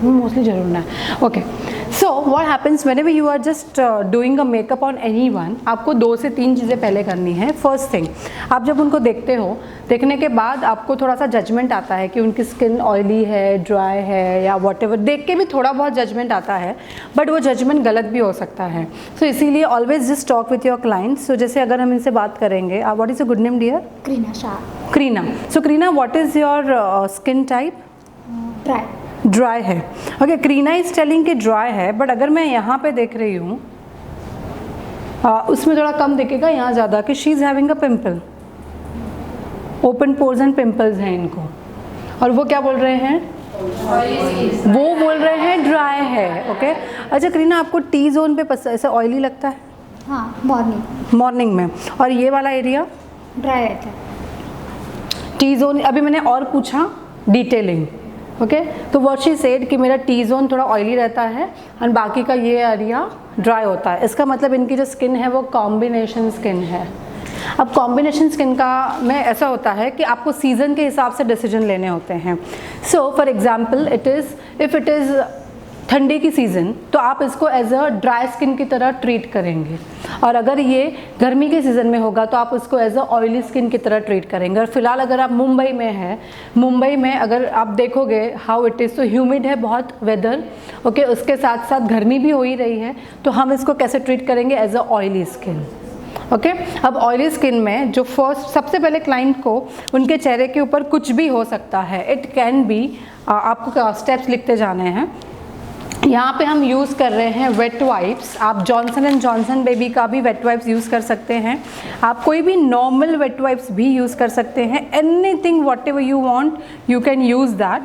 Mostly जरूर ना है। Okay, so what happens whenever you are just doing a makeup on anyone, आपको 2 से 3 चीज़ें पहले करनी है। फर्स्ट थिंग, आप जब उनको देखते हो, देखने के बाद आपको थोड़ा सा जजमेंट आता है कि उनकी स्किन ऑयली है, ड्राई है या वॉटेवर, देख के भी थोड़ा बहुत जजमेंट आता है, बट वो जजमेंट गलत भी हो सकता है। सो इसीलिए always just talk with your clients. So जैसे अगर हम इनसे बात करेंगे, what is your good name dear? Kareena Shah. Kareena. So Kareena, what is your skin type? Dry. Dry है। ओके, करीना इज टेलिंग कि ड्राई है, बट अगर मैं यहाँ पे देख रही हूँ उसमें थोड़ा कम दिखेगा, यहाँ ज़्यादा, कि she is having a pimple, open pores and pimples हैं इनको। और वो क्या बोल रहे हैं? वो बोल रहे हैं ड्राई है। ओके, अच्छा करीना, आपको टी जोन पे ऐसे ऑयली लगता है? हाँ, मॉर्निंग में। और ये वाला एरिया ड्राई रहता है। टी जोन, अभी मैंने और पूछा डिटेलिंग। ओके, तो व्हाट शी सेड कि मेरा टी जोन थोड़ा ऑयली रहता है और बाकी का ये एरिया ड्राई होता है। इसका मतलब इनकी जो स्किन है वो कॉम्बिनेशन स्किन है। अब कॉम्बिनेशन स्किन का में ऐसा होता है कि आपको सीज़न के हिसाब से डिसीजन लेने होते हैं। So for example, if it is ठंडी की सीज़न, तो आप इसको एज अ ड्राई स्किन की तरह ट्रीट करेंगे, और अगर ये गर्मी के सीज़न में होगा तो आप उसको एज अ ऑयली स्किन की तरह ट्रीट करेंगे। और फिलहाल अगर आप मुंबई में हैं, मुंबई में अगर आप देखोगे हाउ इट इज़, तो ह्यूमिड है बहुत वेदर। ओके, उसके साथ साथ गर्मी भी हो ही रही है, तो हम इसको कैसे ट्रीट करेंगे? As a oily skin. Okay, अब ऑयली स्किन में जो सबसे पहले क्लाइंट को उनके चेहरे के ऊपर कुछ भी हो सकता है। इट कैन बी, आपको स्टेप्स लिखते जाने हैं। यहाँ पे हम यूज़ कर रहे हैं वेट वाइप्स। आप जॉनसन एंड जॉनसन बेबी का भी वेट वाइप्स यूज़ कर सकते हैं, आप कोई भी नॉर्मल वेट वाइप्स भी यूज़ कर सकते हैं। Anything what ever you want you can use that.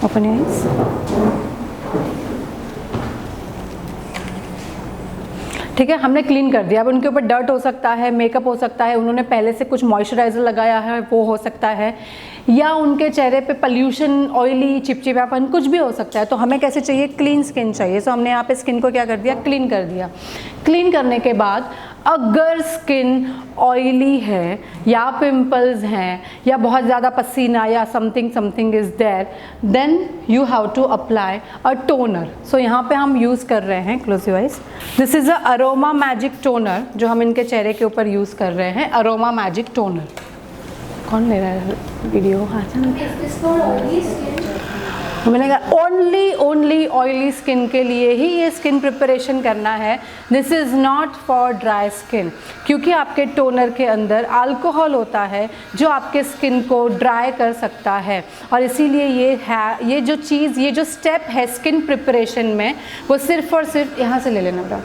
Open your eyes. ठीक है, हमने क्लीन कर दिया। अब उनके ऊपर डर्ट हो सकता है, मेकअप हो सकता है, उन्होंने पहले से कुछ मॉइस्चराइज़र लगाया है वो हो सकता है, या उनके चेहरे पे पल्यूशन, ऑयली, चिपचिपापन कुछ भी हो सकता है। तो हमें कैसे चाहिए? क्लीन स्किन चाहिए। सो हमने यहाँ पे स्किन को क्या कर दिया? क्लीन कर दिया। क्लीन करने के बाद अगर स्किन ऑयली है या पिंपल्स हैं या बहुत ज़्यादा पसीना या something is there, then you have to apply a toner. So यहाँ पे हम यूज़ कर रहे हैं, close your eyes, this is a aroma magic toner जो हम इनके चेहरे के ऊपर यूज़ कर रहे हैं। Aroma magic toner. कौन ले रहा है वीडियो? मैंने कहा ओनली ऑयली स्किन के लिए ही ये स्किन प्रिपरेशन करना है। This is not for dry skin, क्योंकि आपके टोनर के अंदर अल्कोहल होता है जो आपके स्किन को ड्राई कर सकता है। और इसीलिए ये जो स्टेप है स्किन प्रिपरेशन में, वो सिर्फ और सिर्फ यहाँ से ले लेना बेटा,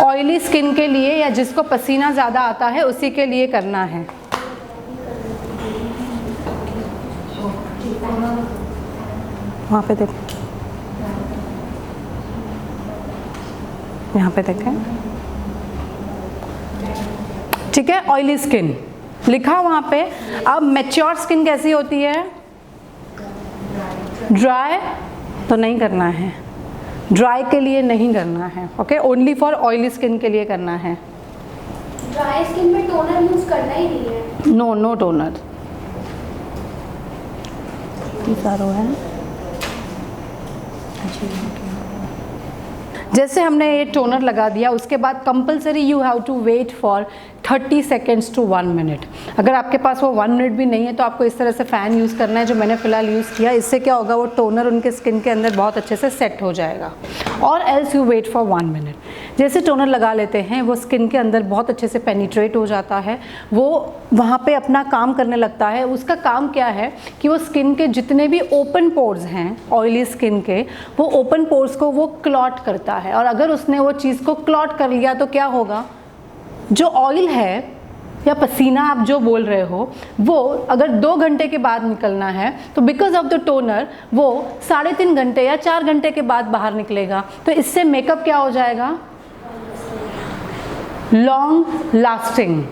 ऑयली स्किन के लिए या जिसको पसीना ज़्यादा आता है उसी के लिए करना है। वहाँ पे देखें, यहाँ पे देखें, ठीक है। ऑयली स्किन लिखा वहाँ पे। अब मैच्योर स्किन कैसी होती है? ड्राई तो नहीं करना है, ड्राई के लिए नहीं करना है। Okay, only for oily skin के लिए करना है। ड्राई स्किन में टोनर यूज करना ही नहीं है। No toner. सारो है। जैसे हमने ये टोनर लगा दिया, उसके बाद compulsory you have to wait for 30 seconds to 1 minute. अगर आपके पास वो 1 मिनट भी नहीं है तो आपको इस तरह से फ़ैन यूज़ करना है जो मैंने फ़िलहाल यूज़ किया। इससे क्या होगा, वो टोनर उनके स्किन के अंदर बहुत अच्छे से सेट हो जाएगा। और else you wait for 1 minute. जैसे टोनर लगा लेते हैं वो स्किन के अंदर बहुत अच्छे से पेनिट्रेट हो जाता है, वो वहाँ पे अपना काम करने लगता है। उसका काम क्या है कि वो स्किन के जितने भी ओपन पोर्स हैं ऑयली स्किन के, वो ओपन पोर्स को वो क्लॉट करता है। और अगर उसने वो चीज़ को क्लॉट कर लिया तो क्या होगा, जो ऑयल है या पसीना आप जो बोल रहे हो, वो अगर 2 घंटे के बाद निकलना है तो बिकॉज ऑफ द टोनर वो 3.5 घंटे या 4 घंटे के बाद बाहर निकलेगा। तो इससे मेकअप क्या हो जाएगा? Long lasting.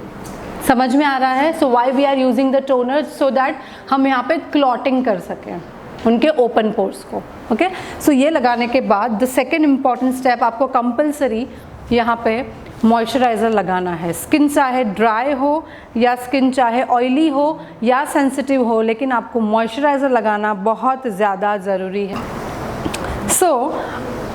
समझ में आ रहा है? So why we are using the toner, so that हम यहाँ पे क्लॉटिंग कर सकें उनके ओपन पोर्स को। ओके, सो ये लगाने के बाद द सेकेंड इम्पॉर्टेंट स्टेप, आपको कंपलसरी यहाँ पे मॉइस्चराइज़र लगाना है। स्किन चाहे ड्राई हो या स्किन चाहे ऑयली हो या सेंसिटिव हो, लेकिन आपको मॉइस्चराइज़र लगाना बहुत ज़्यादा ज़रूरी है।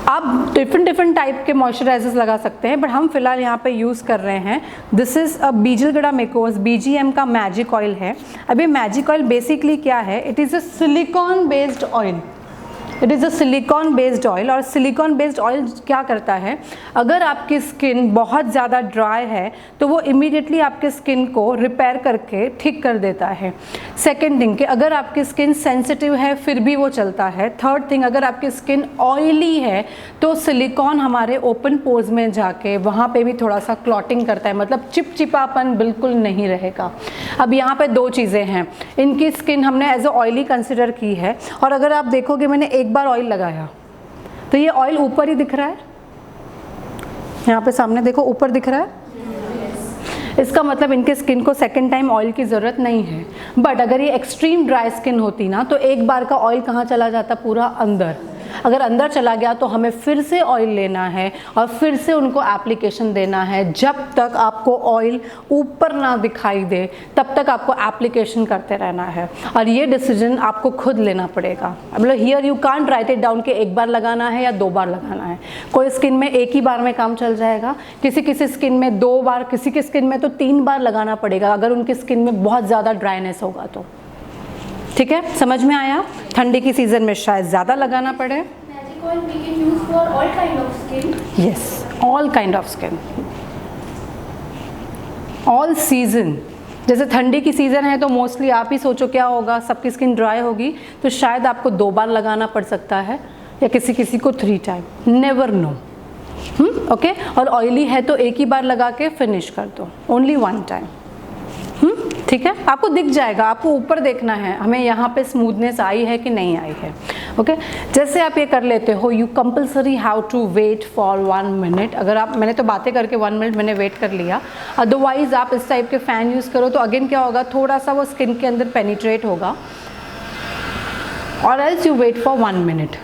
आप डिफरेंट टाइप के मॉइस्चराइजर्स लगा सकते हैं, बट हम फिलहाल यहाँ पे यूज़ कर रहे हैं, दिस इज़ अ बीजलगढ़ा मेकोस BGM का मैजिक ऑयल है। अब ये मैजिक ऑयल बेसिकली क्या है, it is a silicon based oil. It is a silicon based oil. और सिलिकॉन बेस्ड ऑयल क्या करता है, अगर आपकी स्किन बहुत ज़्यादा ड्राई है तो वो इमीडिएटली आपके स्किन को रिपेयर करके ठीक कर देता है। सेकेंड थिंग कि अगर आपकी स्किन सेंसिटिव है फिर भी वो चलता है। थर्ड थिंग, अगर आपकी स्किन ऑयली है तो सिलिकॉन हमारे ओपन पोर्स में जाके वहाँ पे भी थोड़ा सा क्लॉटिंग करता है, मतलब चिपचिपापन बिल्कुल नहीं रहेगा। अब यहाँ पे दो चीज़ें हैं, इनकी स्किन हमने एज अ ऑयली कंसिडर की है, और अगर आप देखोगे मैंने एक बार ऑयल लगाया तो ये ऑयल ऊपर ही दिख रहा है, यहाँ पे सामने देखो ऊपर दिख रहा है, इसका मतलब इनके स्किन को सेकंड टाइम ऑयल की ज़रूरत नहीं है। बट अगर ये एक्सट्रीम ड्राई स्किन होती ना तो एक बार का ऑयल कहाँ चला जाता, पूरा अंदर। अगर अंदर चला गया तो हमें फिर से ऑयल लेना है और फिर से उनको एप्लीकेशन देना है। जब तक आपको ऑयल ऊपर ना दिखाई दे तब तक आपको एप्लीकेशन करते रहना है, और ये डिसीजन आपको खुद लेना पड़ेगा। मतलब here you can't right it down कि एक बार लगाना है या 2 बार लगाना है। कोई स्किन में एक ही बार में काम चल जाएगा, किसी स्किन में 2 बार, किसी की स्किन में तो 3 बार लगाना पड़ेगा अगर उनकी स्किन में बहुत ज़्यादा ड्राइनेस होगा तो। ठीक है, समझ में आया? ठंडी की सीज़न में शायद ज़्यादा लगाना पड़े। Magic oil we can use for all kind of skin. Yes, all kind of skin, all season. जैसे ठंडी की सीज़न है तो मोस्टली आप ही सोचो क्या होगा, सबकी स्किन ड्राई होगी तो शायद आपको 2 बार लगाना पड़ सकता है, या किसी को 3 टाइम, नेवर नो। ओके, और ऑयली है तो एक ही बार लगा के फिनिश कर दो, ओनली 1 टाइम। ठीक है, आपको दिख जाएगा, आपको ऊपर देखना है हमें यहाँ पे स्मूथनेस आई है कि नहीं आई है। ओके, जैसे आप ये कर लेते हो, you compulsory how to wait for 1 minute. अगर आप, मैंने तो बातें करके 1 मिनट मैंने वेट कर लिया, अदरवाइज आप इस टाइप के फ़ैन यूज़ करो तो अगेन क्या होगा, थोड़ा सा वो स्किन के अंदर पेनिट्रेट होगा, और else you wait for 1 minute.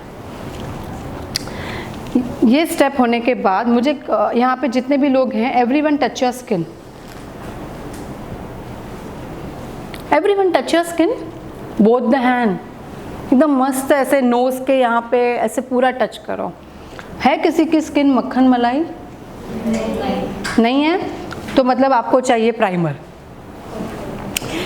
ये स्टेप होने के बाद मुझे यहाँ पे जितने भी लोग हैं, everyone touch your skin, everyone touch your skin, both the hand, एकदम मस्त ऐसे नोज के यहाँ पे ऐसे पूरा टच करो। है किसी की स्किन मक्खन मलाई? नहीं है, तो मतलब आपको चाहिए प्राइमर,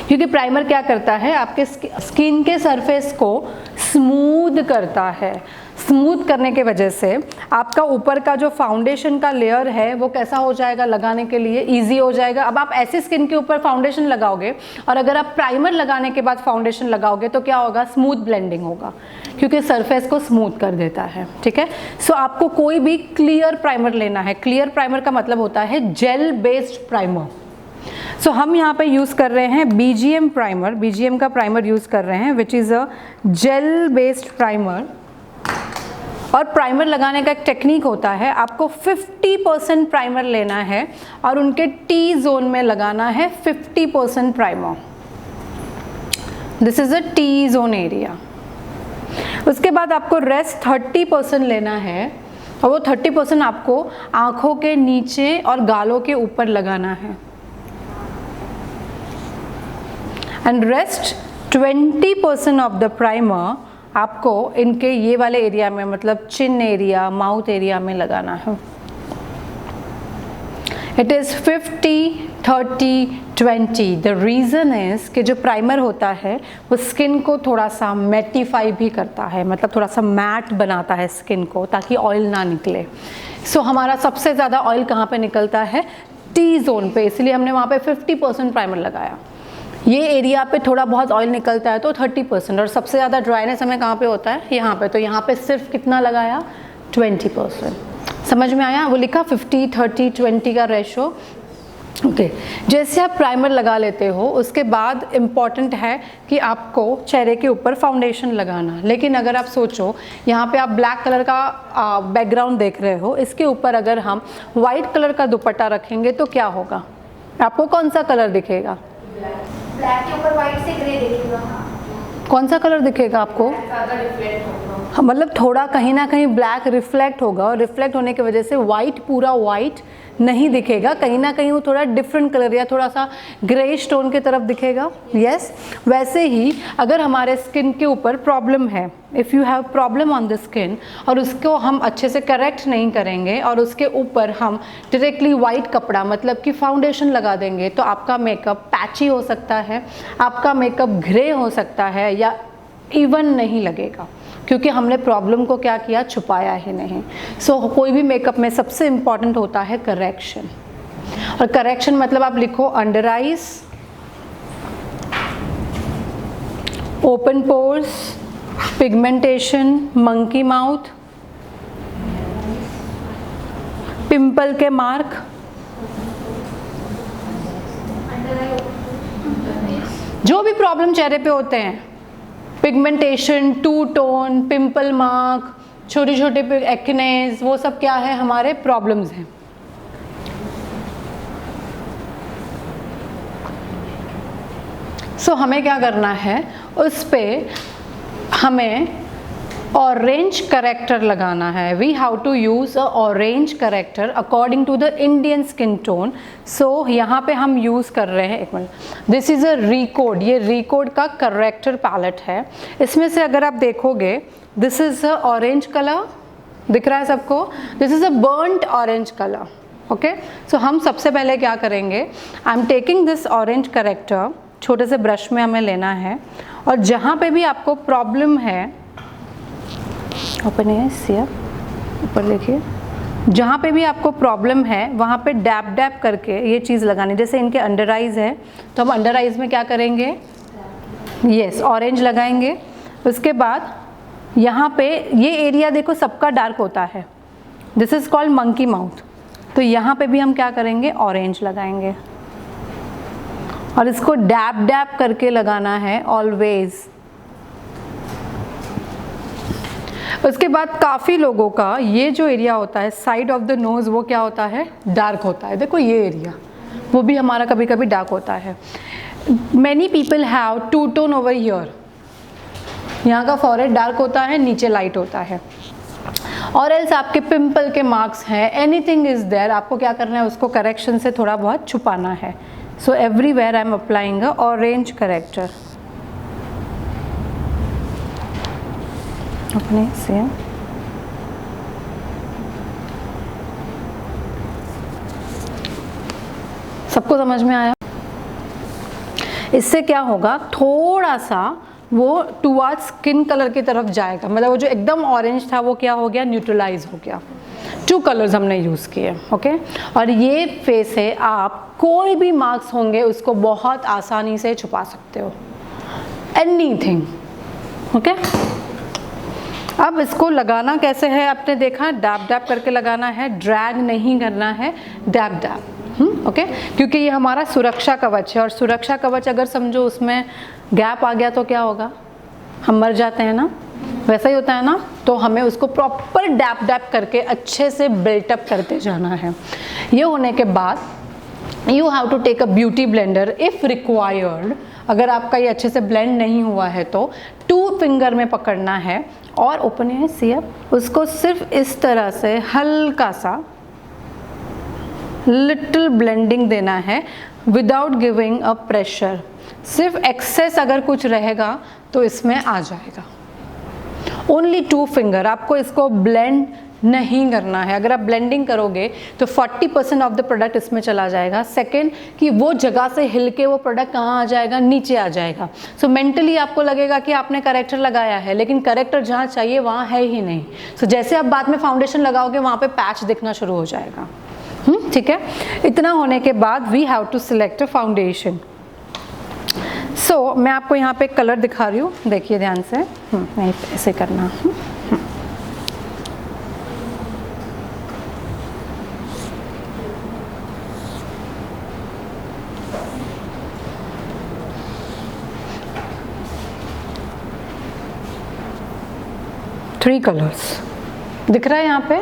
क्योंकि प्राइमर क्या करता है, आपके स्किन के सरफेस को स्मूथ करता है। स्मूथ करने के वजह से आपका ऊपर का जो फाउंडेशन का लेयर है वो कैसा हो जाएगा, लगाने के लिए इजी हो जाएगा। अब आप ऐसी स्किन के ऊपर फाउंडेशन लगाओगे और अगर आप प्राइमर लगाने के बाद फाउंडेशन लगाओगे तो क्या होगा, स्मूथ ब्लेंडिंग होगा, क्योंकि सरफेस को स्मूथ कर देता है। ठीक है, सो आपको कोई भी क्लियर प्राइमर लेना है। क्लियर प्राइमर का मतलब होता है जेल बेस्ड प्राइमर। सो हम यहाँ पे यूज़ कर रहे हैं BGM प्राइमर, BGM का प्राइमर यूज़ कर रहे हैं which is a gel based primer. और प्राइमर लगाने का एक टेक्निक होता है, आपको 50% प्राइमर लेना है और उनके T जोन में लगाना है 50% primer. This is a T zone area. उसके बाद आपको रेस्ट 30% लेना है, और वो 30% आपको आँखों के नीचे और गालों के ऊपर लगाना है, and rest 20% of the primer आपको इनके ये वाले एरिया में, मतलब चिन एरिया, माउथ एरिया में लगाना है। It is 50-30-20। The reason is कि जो प्राइमर होता है वो स्किन को थोड़ा सा मैटिफाई भी करता है, मतलब थोड़ा सा मैट बनाता है स्किन को, ताकि ऑयल ना निकले। सो हमारा सबसे ज़्यादा ऑयल कहाँ पे निकलता है, T जोन पे, इसलिए हमने वहाँ पे 50% प्राइमर लगाया। ये एरिया पे थोड़ा बहुत ऑयल निकलता है तो 30%, और सबसे ज़्यादा ड्राइनेस हमें कहाँ पे होता है, यहाँ पे। तो यहाँ पे सिर्फ कितना लगाया, 20%। समझ में आया? वो लिखा 50-30-20 का रेशो। ओके, जैसे आप प्राइमर लगा लेते हो उसके बाद इम्पॉर्टेंट है कि आपको चेहरे के ऊपर फाउंडेशन लगाना। लेकिन अगर आप सोचो, यहाँ पे आप ब्लैक कलर का बैकग्राउंड देख रहे हो, इसके ऊपर अगर हम वाइट कलर का दुपट्टा रखेंगे तो क्या होगा, आपको कौन सा कलर दिखेगा? ब्लैक के ऊपर व्हाइट से ग्रे दिखेगा। कौन सा कलर दिखेगा आपको? मतलब थोड़ा कहीं ना कहीं ब्लैक रिफ्लेक्ट होगा, और रिफ्लेक्ट होने की वजह से वाइट, पूरा वाइट नहीं दिखेगा, कहीं ना कहीं वो थोड़ा डिफरेंट कलर या थोड़ा सा ग्रेइश टोन की तरफ दिखेगा। यस, वैसे ही अगर हमारे स्किन के ऊपर प्रॉब्लम है, if you have problem on the skin और उसको हम अच्छे से करेक्ट नहीं करेंगे और उसके ऊपर हम डायरेक्टली वाइट कपड़ा मतलब कि फाउंडेशन लगा देंगे, तो आपका मेकअप पैची हो सकता है, आपका मेकअप ग्रे हो सकता है या इवन नहीं लगेगा, क्योंकि हमने प्रॉब्लम को क्या किया, छुपाया ही नहीं। सो कोई भी मेकअप में सबसे इम्पॉर्टेंट होता है करेक्शन, और करेक्शन मतलब आप लिखो under eyes, open pores, pigmentation, monkey mouth, pimple के मार्क, जो भी प्रॉब्लम चेहरे पे होते हैं, pigmentation, two tone, pimple mark, छोटे छोटे एक्नेस, वो सब क्या है, हमारे प्रॉब्लम्स हैं। सो हमें क्या करना है, उस पे हमें ऑरेंज करेक्टर लगाना है। We how to use a orange corrector according to the Indian skin tone. So यहाँ पे हम यूज़ कर रहे हैं, एक minute, this is a Recode, ये रिकोड का करेक्टर पैलेट है। इसमें से अगर आप देखोगे, this is a orange colour, दिख रहा है सबको, this is a burnt orange colour. Okay, so हम सबसे पहले क्या करेंगे, I am taking this orange character, छोटे से ब्रश में हमें लेना है, और जहाँ पे भी आपको प्रॉब्लम है, ओपन है सिया, ऊपर देखिए, जहाँ पे भी आपको प्रॉब्लम है वहाँ पे डैप डैप करके ये चीज़ लगानी। जैसे इनके अंडर आइज़ है, तो हम अंडर आइज़ में क्या करेंगे, यस, ऑरेंज लगाएंगे। उसके बाद यहाँ पे ये एरिया देखो सबका डार्क होता है, this is called monkey mouth, तो यहाँ पे भी हम क्या करेंगे, ऑरेंज लगाएंगे, और इसको डैप डैप करके लगाना है ऑलवेज। उसके बाद काफ़ी लोगों का ये जो एरिया होता है साइड ऑफ द नोज़, वो क्या होता है, डार्क होता है। देखो ये एरिया, वो भी हमारा कभी कभी डार्क होता है। Many people have two tone over here, यहाँ का फॉरहेड डार्क होता है, नीचे लाइट होता है, और एल्स आपके पिंपल के मार्क्स हैं, एनीथिंग इज़ देयर, आपको क्या करना है, उसको करेक्शन से थोड़ा बहुत छुपाना है। So everywhere I am applying a orange character. अपने से सबको समझ में आया? इससे क्या होगा, थोड़ा सा वो टुवर्ड्स स्किन कलर की तरफ जाएगा, मतलब वो जो एकदम ऑरेंज था वो क्या हो गया, न्यूट्रलाइज हो गया। 2 कलर्स हमने यूज़ किए, ओके। और ये फेस है, आप कोई भी मार्क्स होंगे उसको बहुत आसानी से छुपा सकते हो, एनीथिंग, ओके। अब इसको लगाना कैसे है, आपने देखा, डैप डैप करके लगाना है, ड्रैग नहीं करना है, डैप डैप, ओके। क्योंकि ये हमारा सुरक्षा कवच है, और सुरक्षा कवच अगर समझो उसमें गैप आ गया तो क्या होगा, हम मर जाते हैं ना, वैसा ही होता है ना। तो हमें उसको प्रॉपर डैप डैप करके अच्छे से बिल्टअप करते जाना है। ये होने के बाद you have to take a beauty blender if required. अगर आपका ये अच्छे से ब्लेंड नहीं हुआ है तो 2 फिंगर में पकड़ना है, और ओपन है सी अप, उसको सिर्फ इस तरह से हल्का सा लिटिल ब्लेंडिंग देना है विदाउट गिविंग अ प्रेशर। सिर्फ एक्सेस अगर कुछ रहेगा तो इसमें आ जाएगा। ओनली 2 फिंगर, आपको इसको ब्लेंड नहीं करना है। अगर आप ब्लेंडिंग करोगे तो 40% ऑफ द प्रोडक्ट इसमें चला जाएगा। सेकेंड कि वो जगह से हिल के वो प्रोडक्ट कहाँ आ जाएगा, नीचे आ जाएगा। सो मेंटली आपको लगेगा कि आपने करेक्टर लगाया है, लेकिन करेक्टर जहाँ चाहिए वहाँ है ही नहीं। सो जैसे आप बाद में फाउंडेशन लगाओगे वहाँ पे पैच दिखना शुरू हो जाएगा। ठीक है, इतना होने के बाद we have to select a foundation. So मैं आपको यहाँ पे कलर दिखा रही हूँ, देखिए ध्यान से, नहीं ऐसे करना। थ्री कलर्स दिख रहा है यहाँ पे,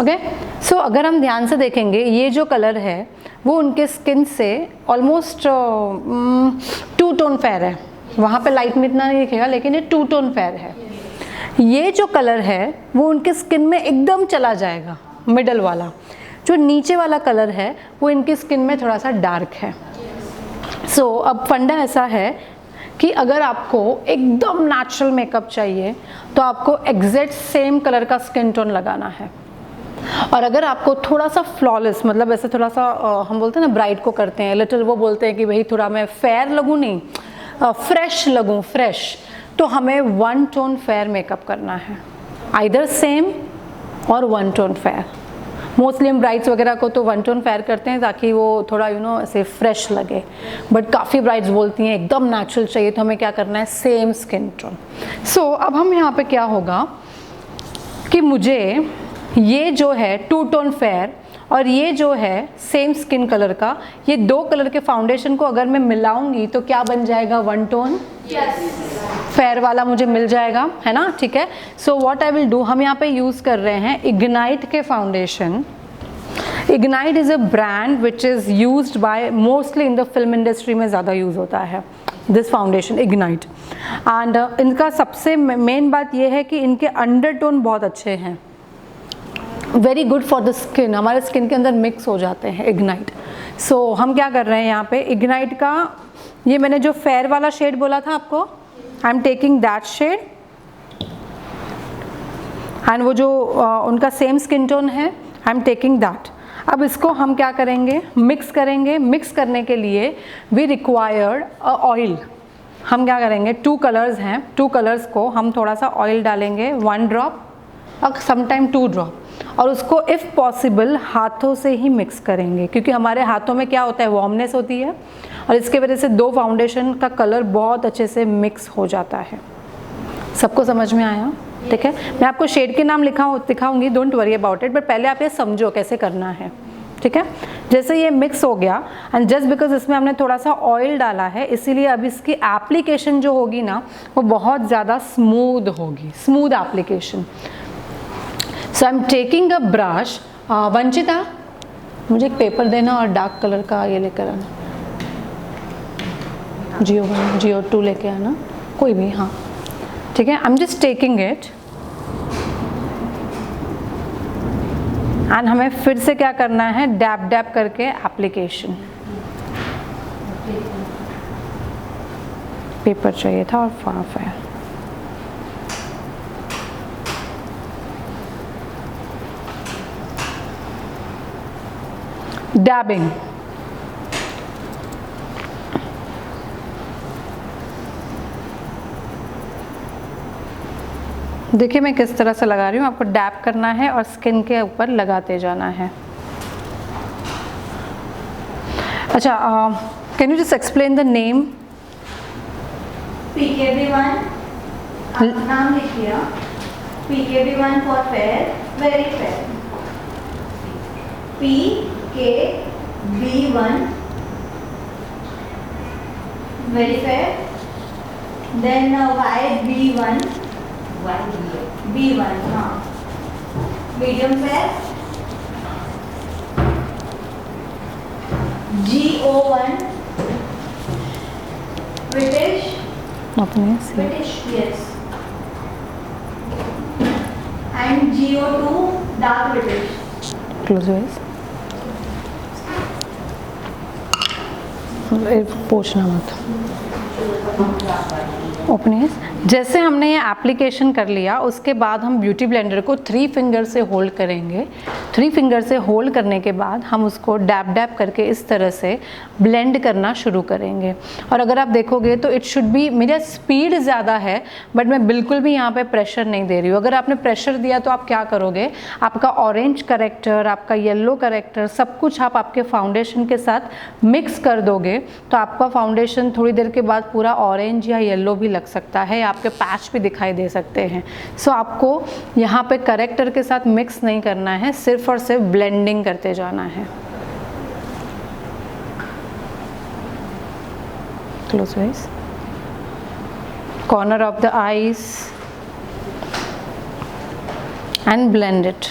ओके। सो अगर हम ध्यान से देखेंगे, ये जो कलर है वो उनके स्किन से ऑलमोस्ट 2 टोन फेयर है। वहाँ पे लाइट में इतना नहीं दिखेगा, लेकिन ये 2 टोन फेयर है। ये जो कलर है वो उनके स्किन में एकदम चला जाएगा, मिडल वाला। जो नीचे वाला कलर है वो इनकी स्किन में थोड़ा सा डार्क है। सो अब फंडा ऐसा है कि अगर आपको एकदम नेचुरल मेकअप चाहिए तो आपको एग्जैक्ट सेम कलर का स्किन टोन लगाना है, और अगर आपको थोड़ा सा फ्लॉलेस, मतलब ऐसे थोड़ा सा हम बोलते हैं ना ब्राइट को करते हैं लिटिल, वो बोलते हैं कि भाई थोड़ा मैं फेयर लगूँ, नहीं फ्रेश लगूँ, फ्रेश, तो हमें वन टोन फेयर मेकअप करना है, आइदर सेम और वन टोन फेयर। मोस्टली हम ब्राइड्स वगैरह को तो वन टोन फेयर करते हैं ताकि वो थोड़ा ऐसे फ्रेश लगे, बट काफ़ी ब्राइड्स बोलती हैं एकदम नेचुरल चाहिए, तो हमें क्या करना है, सेम स्किन टोन। सो अब हम यहाँ पे क्या होगा कि मुझे ये जो है टू टोन फेयर और ये जो है सेम स्किन कलर का, ये दो कलर के फाउंडेशन को अगर मैं मिलाऊंगी तो क्या बन जाएगा, वन टोन फेयर वाला मुझे मिल जाएगा, है ना, ठीक है। So what I will do, हम यहाँ पे यूज़ कर रहे हैं इग्नाइट के foundation. Ignite is a brand which is used by mostly in the film industry में ज़्यादा यूज़ होता है दिस फाउंडेशन इग्नाइट। एंड इनका सबसे मेन बात यह है कि इनके अंडरटोन बहुत अच्छे हैं, very good for the skin, हमारे स्किन के अंदर मिक्स हो जाते हैं इग्नाइट। सो हम क्या कर रहे हैं यहाँ पे, इग्नाइट का ये मैंने जो फेयर वाला शेड बोला था आपको, I am taking that shade, and वो जो उनका सेम स्किन टोन है, आई एम टेकिंग दैट। अब इसको हम क्या करेंगे, मिक्स करेंगे। मिक्स करने के लिए वी रिक्वायर्ड अ ऑयल। हम क्या करेंगे, टू कलर्स हैं, टू कलर्स को हम थोड़ा सा ऑयल डालेंगे, 1 ड्रॉप और समटाइम 2 ड्रॉप, और उसको इफ़ पॉसिबल हाथों से ही मिक्स करेंगे, क्योंकि हमारे हाथों में क्या होता है, वार्मनेस होती है, और इसके वजह से दो फाउंडेशन का कलर बहुत अच्छे से मिक्स हो जाता है। सबको समझ में आया, ठीक है। मैं आपको शेड के नाम दिखाऊंगी, don't worry about it, but पहले आप ये समझो कैसे करना है, ठीक है। जैसे ये मिक्स हो गया, एंड जस्ट बिकॉज इसमें हमने थोड़ा सा ऑयल डाला है, इसीलिए अब इसकी एप्लीकेशन जो होगी ना वो बहुत ज़्यादा स्मूथ होगी, smooth application. So I am taking a brush. Vanchita, मुझे एक पेपर देना और डार्क कलर का ये लेकर आना, जियो 2 लेके आना, कोई भी, हाँ ठीक है। आई am just taking it, and हमें फिर से क्या करना है, डैप डैप करके एप्लीकेशन। पेपर चाहिए था और फाफ है। डैबिंग, देखिए मैं किस तरह से लगा रही हूँ, आपको डैप करना है और स्किन के ऊपर लगाते जाना है। अच्छा, can you just explain the name? PKB1, नाम लिखिए, PKB1 for fair, very fair, PKB1 very fair, then YB1, B1 हाँ medium fair, GO1 British, British, yes, and GO2 dark British. Close wise पूछना मत, ओपनिंग। जैसे हमने ये application कर लिया, उसके बाद हम ब्यूटी ब्लेंडर को 3 फिंगर से होल्ड करेंगे। 3 फिंगर से होल्ड करने के बाद हम उसको डैप डैप करके इस तरह से ब्लेंड करना शुरू करेंगे। और अगर आप देखोगे तो इट शुड बी, मेरा स्पीड ज़्यादा है बट मैं बिल्कुल भी यहाँ पे प्रेशर नहीं दे रही हूँ। अगर आपने प्रेशर दिया तो आप क्या करोगे, आपका ऑरेंज करेक्टर, आपका येलो करेक्टर, सब कुछ आप आपके फाउंडेशन के साथ मिक्स कर दोगे तो आपका फाउंडेशन थोड़ी देर के बाद पूरा ऑरेंज या येलो भी लग सकता है, आपके पैच भी दिखाई दे सकते हैं। सो आपको यहाँ पे करेक्टर के साथ मिक्स नहीं करना है, सिर्फ और सिर्फ ब्लेंडिंग करते जाना है। Close wise, corner of the eyes and blend it.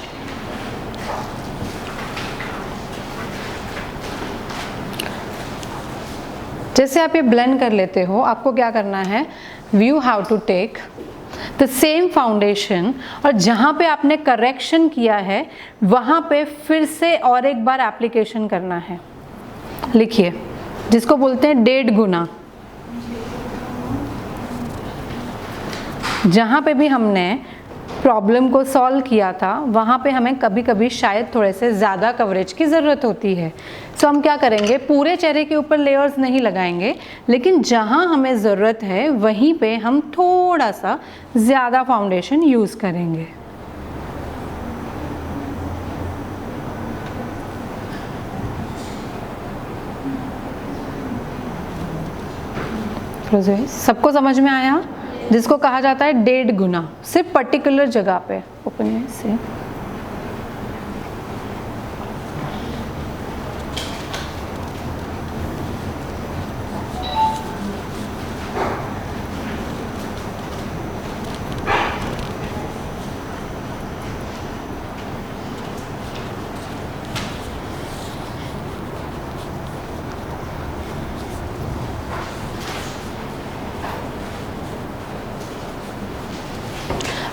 जैसे आप ये ब्लेंड कर लेते हो, आपको क्या करना है, you have to take the same foundation, और जहाँ पे आपने करेक्शन किया है वहाँ पे फिर से और एक बार एप्लीकेशन करना है। लिखिए, जिसको बोलते हैं 1.5 गुना। जहाँ पे भी हमने प्रॉब्लम को सॉल्व किया था वहाँ पे हमें कभी कभी शायद थोड़े से ज़्यादा कवरेज की ज़रूरत होती है। सो हम क्या करेंगे, पूरे चेहरे के ऊपर लेयर्स नहीं लगाएंगे, लेकिन जहाँ हमें ज़रूरत है वहीं पे हम थोड़ा सा ज़्यादा फाउंडेशन यूज़ करेंगे। सबको समझ में आया? जिसको कहा जाता है 1.5 गुना, सिर्फ पर्टिकुलर जगह पे। ओपन से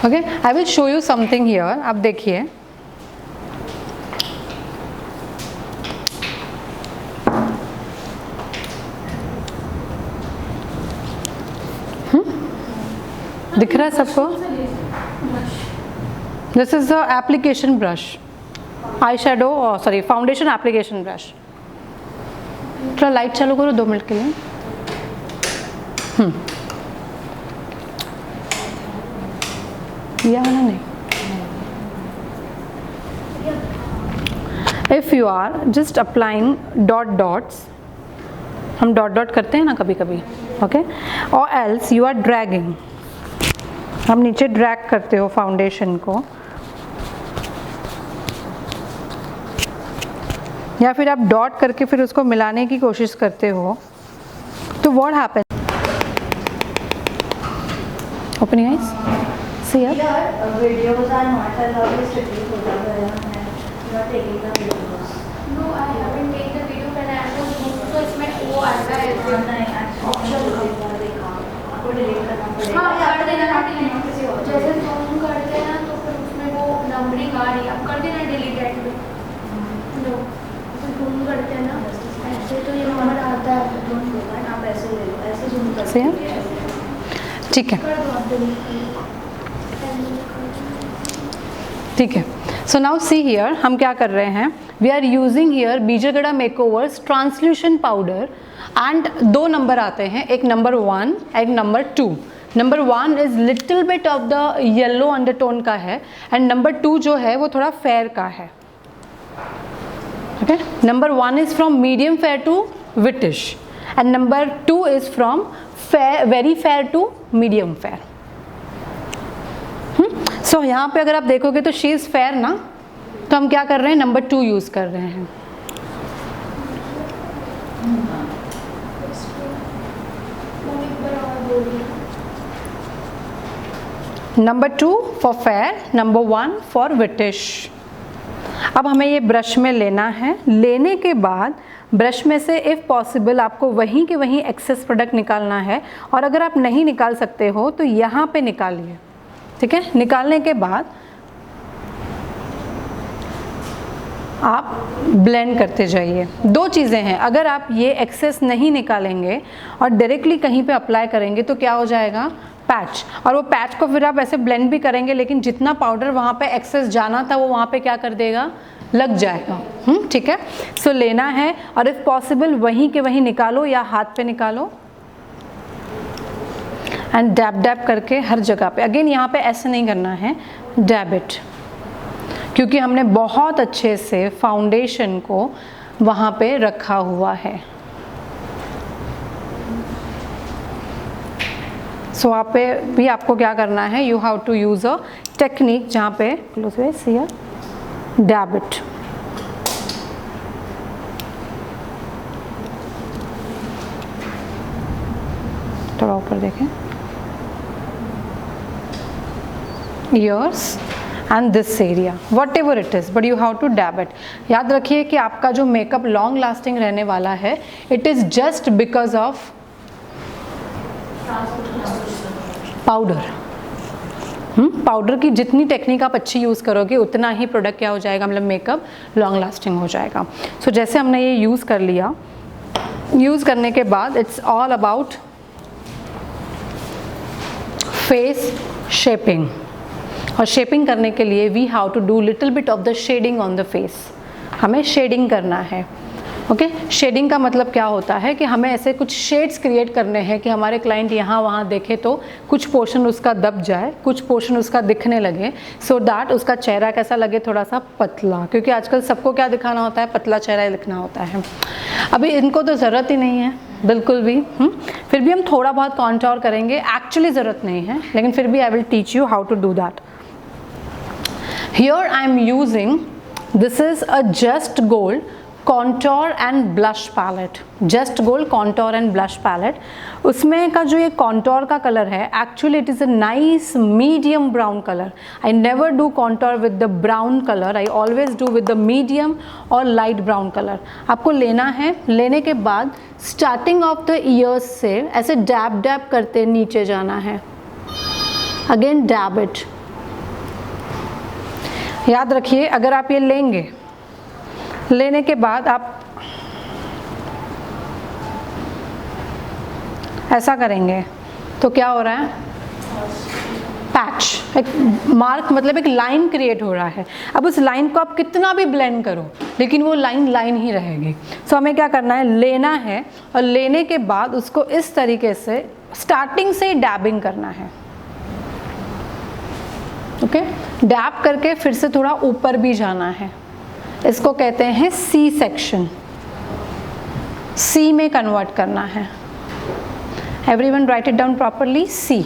okay, I will show you something here. आप देखिए, दिख रहा है सबको? This is the application brush, eye shadow, sorry foundation application brush. थोड़ा लाइट चालू करो 2 मिनट के लिए। या वाला नहीं। If you are just applying dot dots, हम डॉट डॉट करते हैं ना कभी कभी, ओके, और एल्स यू आर ड्रैगिंग, हम नीचे ड्रैग करते हो फाउंडेशन को, या फिर आप डॉट करके फिर उसको मिलाने की कोशिश करते हो, तो what happens? Open your eyes. See here? Videos are not allowed strictly for the not taking the videos. No, I haven't taken the video when I was booked, so इसमें वो आता है ऑप्शन देखा आपको डिलीट करना पड़ेगा। हाँ, कर देना ना डिलीट, जैसे जूम करते हैं ना तो फिर उसमें वो नंबरिंग आ रही है, अब कर देना डिलीट एट में। लो, तो जूम करते हैं ना ऐसे तो ये नंबर आता है, जूम होगा ना, आप ऐसे ले लो, ऐसे जूम कर See here? ठीक है, कर दो आप डिलीट। ठीक है। सो नाउ सी हियर, हम क्या कर रहे हैं, वी आर यूजिंग हियर बीजागढ़ा makeovers translucent powder, and 2 number आते हैं, एक number 1 and number 2। Number 1 is little bit of the yellow undertone का है, एंड नंबर 2 जो है वो थोड़ा फेयर का है। Okay, number 1 is from medium fair to whitish, and number 2 is from very fair to medium fair. So यहाँ पे अगर आप देखोगे तो शी इज़ फेयर ना, तो हम क्या कर रहे हैं, नंबर 2 यूज़ कर रहे हैं। Number 2 for fair, number 1 for whitish. अब हमें ये ब्रश में लेना है। लेने के बाद ब्रश में से इफ़ पॉसिबल आपको वहीं के वहीं एक्सेस प्रोडक्ट निकालना है, और अगर आप नहीं निकाल सकते हो तो यहाँ पे निकालिए। ठीक है, निकालने के बाद आप ब्लेंड करते जाइए। 2 चीज़ें हैं, अगर आप ये एक्सेस नहीं निकालेंगे और डायरेक्टली कहीं पे अप्लाई करेंगे तो क्या हो जाएगा, पैच, और वो पैच को फिर आप ऐसे ब्लेंड भी करेंगे, लेकिन जितना पाउडर वहाँ पे एक्सेस जाना था वो वहाँ पे क्या कर देगा, लग जाएगा। ठीक है, सो लेना है और इफ़ पॉसिबल वहीं के वहीं निकालो या हाथ पे निकालो, एंड डैब डैब करके हर जगह पे। अगेन यहाँ पे ऐसे नहीं करना है, डैब इट, क्योंकि हमने बहुत अच्छे से फाउंडेशन को वहाँ पे रखा हुआ है। सो आप पे भी आपको क्या करना है, you have to use a technique जहाँ पे close we see dab it. थोड़ा ऊपर देखें, ears and this area, whatever it is, but you have to dab it. याद रखिए कि आपका जो मेकअप लॉन्ग लास्टिंग रहने वाला है, it is just because of powder. Powder की जितनी टेक्निक आप अच्छी यूज़ करोगे उतना ही प्रोडक्ट क्या हो जाएगा, मतलब मेकअप लॉन्ग लास्टिंग हो जाएगा। सो जैसे हमने ये यूज़ कर लिया, यूज़ करने के बाद it's all about face shaping. और शेपिंग करने के लिए we have to do little bit of the shading on the face. हमें शेडिंग करना है। ओके, शेडिंग का मतलब क्या होता है कि हमें ऐसे कुछ शेड्स क्रिएट करने हैं कि हमारे क्लाइंट यहाँ वहाँ देखे तो कुछ पोर्शन उसका दब जाए, कुछ पोर्शन उसका दिखने लगे, सो दैट उसका चेहरा कैसा लगे, थोड़ा सा पतला। क्योंकि आजकल सबको क्या दिखाना होता है, पतला चेहरा दिखना होता है। अभी इनको तो ज़रूरत ही नहीं है बिल्कुल भी। फिर भी हम थोड़ा बहुत कॉन्टोर करेंगे, एक्चुअली ज़रूरत नहीं है, लेकिन फिर भी I will teach you how to do that. Here I am using, this is a just gold contour and blush palette. Just gold contour and blush palette, उसमें का जो ये कॉन्टोर का कलर है, actually it is a nice medium brown colour. I never do contour with the brown colour, I always do with the medium और light brown colour. आपको लेना है, लेने के बाद स्टार्टिंग ऑफ द ईयर्स से ऐसे डैब डैब करते नीचे जाना है। Again dab it. याद रखिए, अगर आप ये लेंगे, लेने के बाद आप ऐसा करेंगे तो क्या हो रहा है, पैच, एक मार्क, मतलब एक लाइन क्रिएट हो रहा है। अब उस लाइन को आप कितना भी ब्लेंड करो, लेकिन वो लाइन लाइन ही रहेगी। सो हमें क्या करना है, लेना है और लेने के बाद उसको इस तरीके से स्टार्टिंग से डैबिंग करना है। ओके, डैब करके फिर से थोड़ा ऊपर भी जाना है। इसको कहते हैं सी सेक्शन, सी में कन्वर्ट करना है। Everyone write it down properly, see.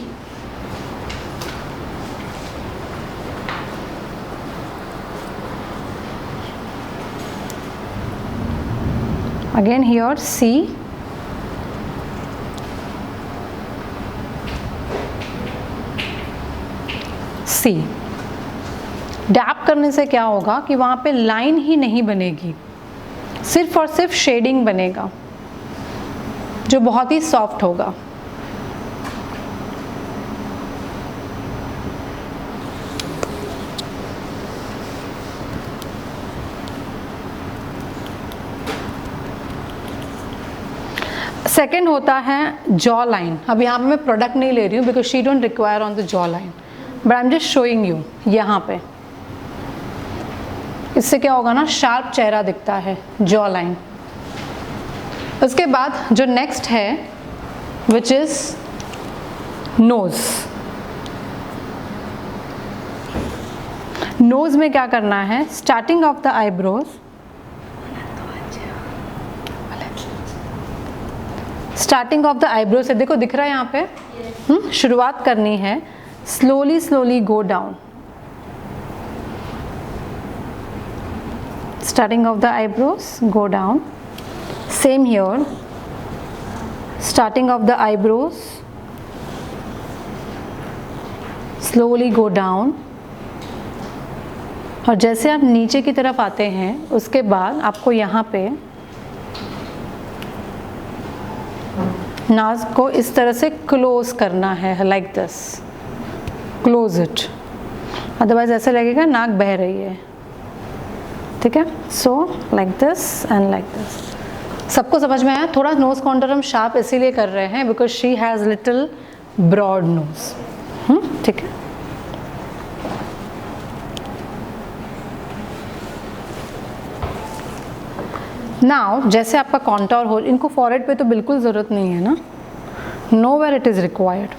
Again here see, see. Dab करने से क्या होगा कि वहाँ पे लाइन ही नहीं बनेगी, सिर्फ और सिर्फ शेडिंग बनेगा जो बहुत ही सॉफ्ट होगा। सेकेंड होता है जॉ लाइन। अब यहाँ पे मैं प्रोडक्ट नहीं ले रही हूँ because she don't require on the jaw line, but I am just showing you. यहाँ पे इससे क्या होगा ना, शार्प चेहरा दिखता है, जॉ लाइन। उसके बाद जो नेक्स्ट है विच इज नोज। नोज में क्या करना है, starting off the eyebrows, starting off the eyebrow से, देखो दिख रहा है यहाँ पे, शुरुआत करनी है, slowly slowly go down, starting of the eyebrows go down. Same here, starting of the eyebrows slowly go down। और जैसे आप नीचे की तरफ आते हैं उसके बाद आपको यहाँ पे नाक को इस तरह से क्लोज करना है, like this, close it, otherwise ऐसे लगेगा नाक बह रही है। ठीक है, so like this and like this. सबको समझ में आया? थोड़ा नोज कॉन्टूर हम शार्प इसीलिए कर रहे हैं because she has little broad nose. ठीक है, नाउ जैसे आपका कॉन्टूर हो, इनको फॉरहेड पे तो बिल्कुल ज़रूरत नहीं है ना, no where it is required.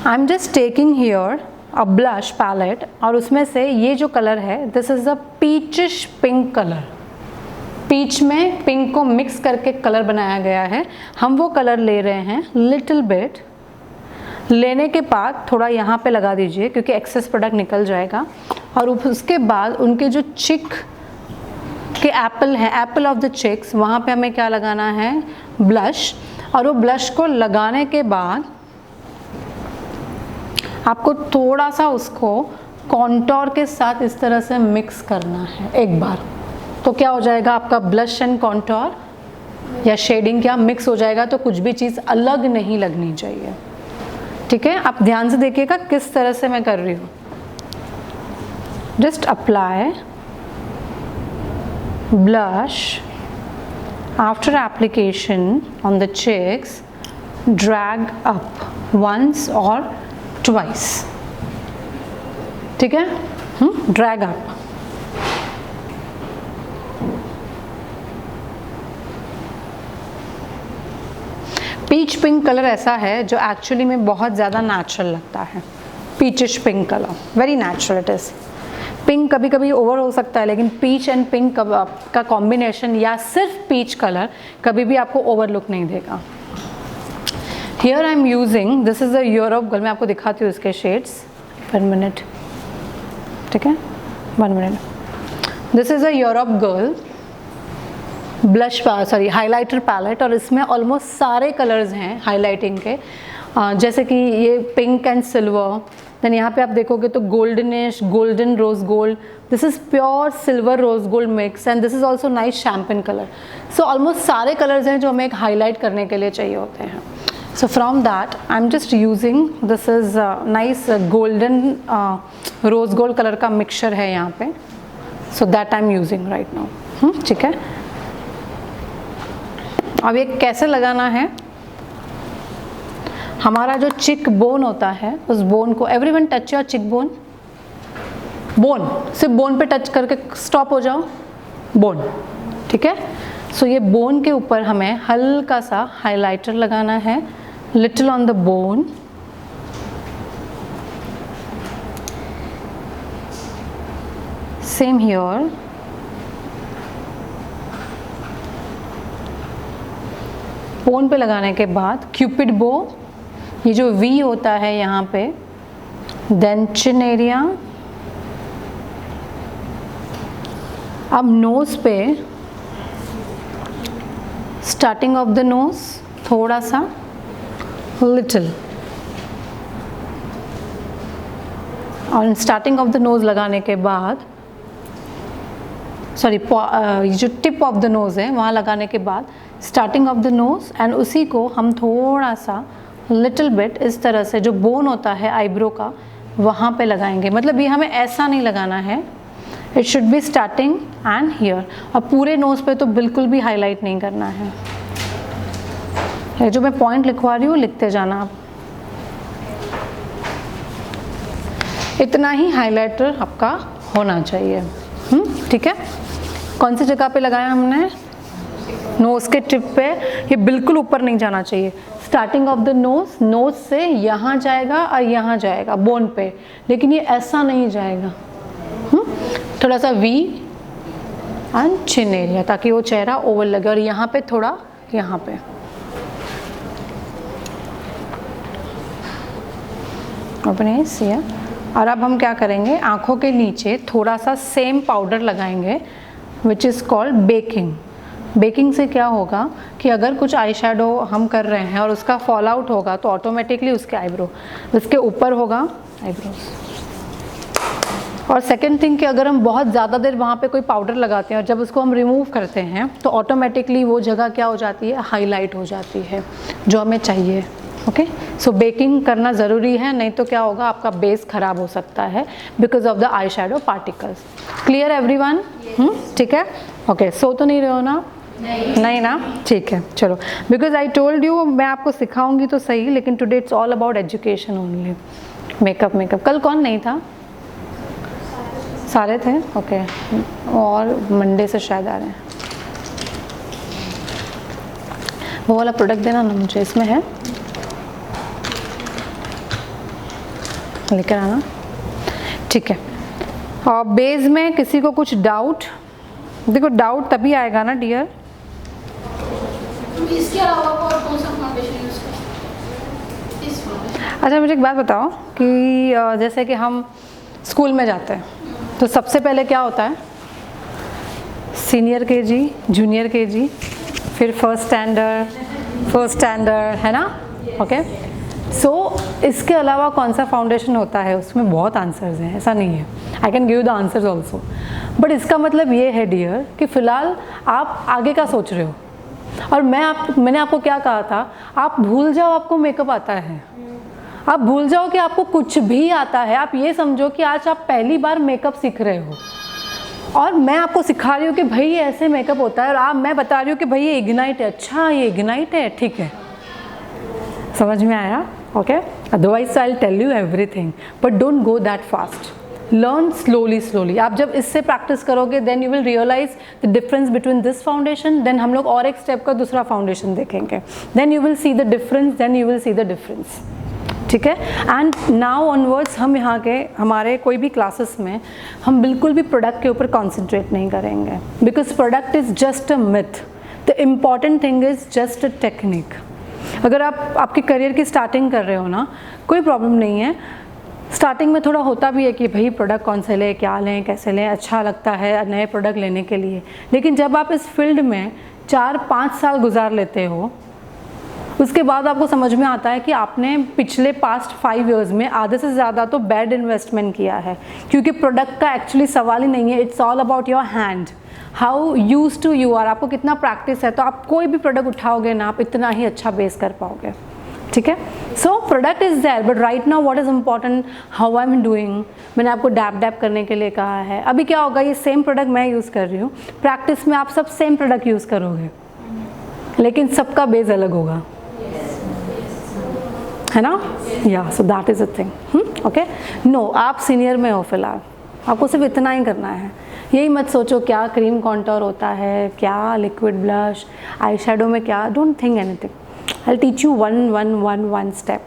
I am just taking here a blush palette और उसमें से ये जो कलर है, this is a peachish pink colour. Peach में पिंक को मिक्स करके कलर बनाया गया है। हम वो कलर ले रहे हैं लिटिल बिट। लेने के बाद थोड़ा यहाँ पे लगा दीजिए क्योंकि एक्सेस प्रोडक्ट निकल जाएगा। और उसके बाद उनके जो चिक के एप्पल है, एप्पल ऑफ द चिक्स, वहाँ पे हमें क्या लगाना है, ब्लश। और वो ब्लश को लगाने के बाद आपको थोड़ा सा उसको कॉन्टोर के साथ इस तरह से मिक्स करना है एक बार, तो क्या हो जाएगा आपका ब्लश एंड कॉन्टोर या शेडिंग क्या मिक्स हो जाएगा, तो कुछ भी चीज़ अलग नहीं लगनी चाहिए। ठीक है, आप ध्यान से देखिएगा किस तरह से मैं कर रही हूँ। Just apply blush, after application on the cheeks drag up once or twice, ठीक है, drag up। Peach pink colour ऐसा है जो एक्चुअली में बहुत ज़्यादा नेचुरल लगता है, peachish pink colour, very natural it is. Pink कभी कभी ओवर हो सकता है, लेकिन पीच एंड पिंक का कॉम्बिनेशन या सिर्फ पीच कलर कभी भी आपको ओवरलुक नहीं देगा। Here I am using, this is a Europe girl, मैं आपको दिखाती हूँ इसके शेड्स, 1 मिनट, ठीक है, 1 minute. This is a Europe girl blush sorry highlighter palette, और इसमें ऑलमोस्ट सारे कलर्स हैं हाइलाइटिंग के, जैसे कि ये पिंक एंड सिल्वर, देन यहाँ पे आप देखोगे तो goldenish, golden rose gold, this is pure silver rose gold mix, and this is also nice champagne colour. So almost सारे कलर्स हैं जो हमें एक हाईलाइट करने के लिए चाहिए होते हैं। So from that I am just using, this is nice golden rose gold colour का मिक्सचर है यहाँ पे, so that I am using right now, ठीक है। अब ये कैसे लगाना है, हमारा जो चिक बोन होता है उस बोन को, एवरीवन टच योर चिक बोन, बोन, सिर्फ बोन पे टच करके स्टॉप हो जाओ, बोन, ठीक है। सो ये बोन के ऊपर हमें हल्का सा हाइलाइटर लगाना है, little on the bone, same here, bone पे लगाने के बाद क्यूपिड बो, ये जो वी होता है यहाँ पे, देन चिन एरिया, अब नोज पे स्टार्टिंग ऑफ द नोज थोड़ा सा लिटिल, और स्टार्टिंग ऑफ द नोज लगाने के बाद सॉरी जो टिप ऑफ द नोज है वहाँ लगाने के बाद starting off the knows, and उसी को हम थोड़ा सा लिटिल बिट इस तरह से जो बोन होता है आईब्रो का वहाँ पे लगाएंगे। मतलब ये हमें ऐसा नहीं लगाना है, it should be starting and here, और पूरे नोज पे तो बिल्कुल भी हाईलाइट नहीं करना है। ये जो मैं पॉइंट लिखवा रही हूँ लिखते जाना आप, इतना ही हाइलाइटर आपका होना चाहिए, ठीक है। कौन सी जगह पे लगाया हमने, नोज के टिप पे, ये बिल्कुल ऊपर नहीं जाना चाहिए, starting off the nose, nose से यहाँ जाएगा और यहाँ जाएगा बोन पे, लेकिन ये ऐसा नहीं जाएगा, थोड़ा सा वी एंड चिन एरिया, ताकि वो चेहरा ओवल लगे, और यहाँ पे थोड़ा यहाँ पे, अपने से। और अब हम क्या करेंगे, आँखों के नीचे थोड़ा सा सेम पाउडर लगाएंगे which is called baking. Baking से क्या होगा कि अगर कुछ आई शेडो हम कर रहे हैं और उसका फॉल आउट होगा तो ऑटोमेटिकली उसके आईब्रो उसके ऊपर होगा आईब्रोज। और सेकेंड थिंग कि अगर हम बहुत ज़्यादा देर वहाँ पे कोई पाउडर लगाते हैं और जब उसको हम रिमूव करते हैं तो ऑटोमेटिकली वो जगह क्या हो जाती है, हाईलाइट हो जाती है, जो हमें चाहिए। ओके, सो बेकिंग करना ज़रूरी है, नहीं तो क्या होगा, आपका बेस ख़राब हो सकता है because of the eye shadow particles. Clear everyone? ठीक है, ओके। सो तो नहीं रहे हो ना? नहीं ना, ठीक है, चलो। बिकॉज आई टोल्ड यू मैं आपको सिखाऊंगी तो सही, लेकिन today it's all about education only. Makeup कल कौन नहीं था? सारे थे, ओके। और मंडे से शायद आ रहे हैं। वो वाला प्रोडक्ट देना ना मुझे, इसमें है, लेकर आना, ठीक है। और बेस में किसी को कुछ डाउट? देखो डाउट तभी आएगा ना डियर, इसके अलावा और कौन सा फाउंडेशन यूज करते हैं? अच्छा मुझे एक बात बताओ कि जैसे कि हम स्कूल में जाते हैं तो सबसे पहले क्या होता है, सीनियर केजी, जूनियर केजी, फिर फर्स्ट स्टैंडर्ड, है ना? ओके, सो इसके अलावा कौन सा फाउंडेशन होता है? उसमें बहुत आंसर्स हैं, ऐसा नहीं है, I can give the answers also, but इसका मतलब ये है डियर कि फ़िलहाल आप आगे का सोच रहे हो। और मैंने आपको क्या कहा था, आप भूल जाओ आपको मेकअप आता है, आप भूल जाओ कि आपको कुछ भी आता है। आप ये समझो कि आज आप पहली बार मेकअप सीख रहे हो और मैं आपको सिखा रही हूँ कि भाई ऐसे मेकअप होता है, और मैं बता रही हूँ कि भाई ये इग्नाइट है। अच्छा ये इग्नाइट है, ठीक है, समझ में आया? Okay, otherwise I will tell you everything, but don't go that fast, learn slowly slowly. आप जब इससे प्रैक्टिस करोगे then you will realise the difference between this foundation, then हम लोग और एक स्टेप का दूसरा फाउंडेशन देखेंगे, then you will see the difference, then you will see the difference, ठीक है। एंड नाउ ऑनवर्ड्स हम यहाँ के हमारे कोई भी क्लासेस में हम बिल्कुल भी प्रोडक्ट के ऊपर कॉन्सेंट्रेट नहीं करेंगे, because product is just a myth, the important thing is just a technique. अगर आप आपके करियर की स्टार्टिंग कर रहे हो ना, कोई प्रॉब्लम नहीं है, स्टार्टिंग में थोड़ा होता भी है कि भाई प्रोडक्ट कौन से लें, क्या लें, कैसे लें, अच्छा लगता है नए प्रोडक्ट लेने के लिए। लेकिन जब आप इस फील्ड में 4-5 साल गुजार लेते हो, उसके बाद आपको समझ में आता है कि आपने पिछले पास्ट 5 इयर्स में आधे से ज़्यादा तो बैड इन्वेस्टमेंट किया है, क्योंकि प्रोडक्ट का एक्चुअली सवाल ही नहीं है, it's all about your hand, how used to you are. आपको कितना प्रैक्टिस है, तो आप कोई भी प्रोडक्ट उठाओगे ना, आप इतना ही अच्छा बेस कर पाओगे, ठीक है। So product is there, but right now what is important, how I am doing. मैंने आपको डैप करने के लिए कहा है। अभी क्या होगा, ये सेम प्रोडक्ट मैं यूज़ कर रही हूँ, प्रैक्टिस में आप सब सेम प्रोडक्ट यूज़ करोगे, लेकिन सबका बेस अलग होगा, है ना? या so that is a thing. Okay, no, आप सीनियर में हो फिलहाल, आपको सिर्फ इतना ही करना है। यही मत सोचो क्या क्रीम कॉन्टोर होता है, क्या लिक्विड ब्लश, आई शेडो में क्या, don't think anything, I will teach you one step।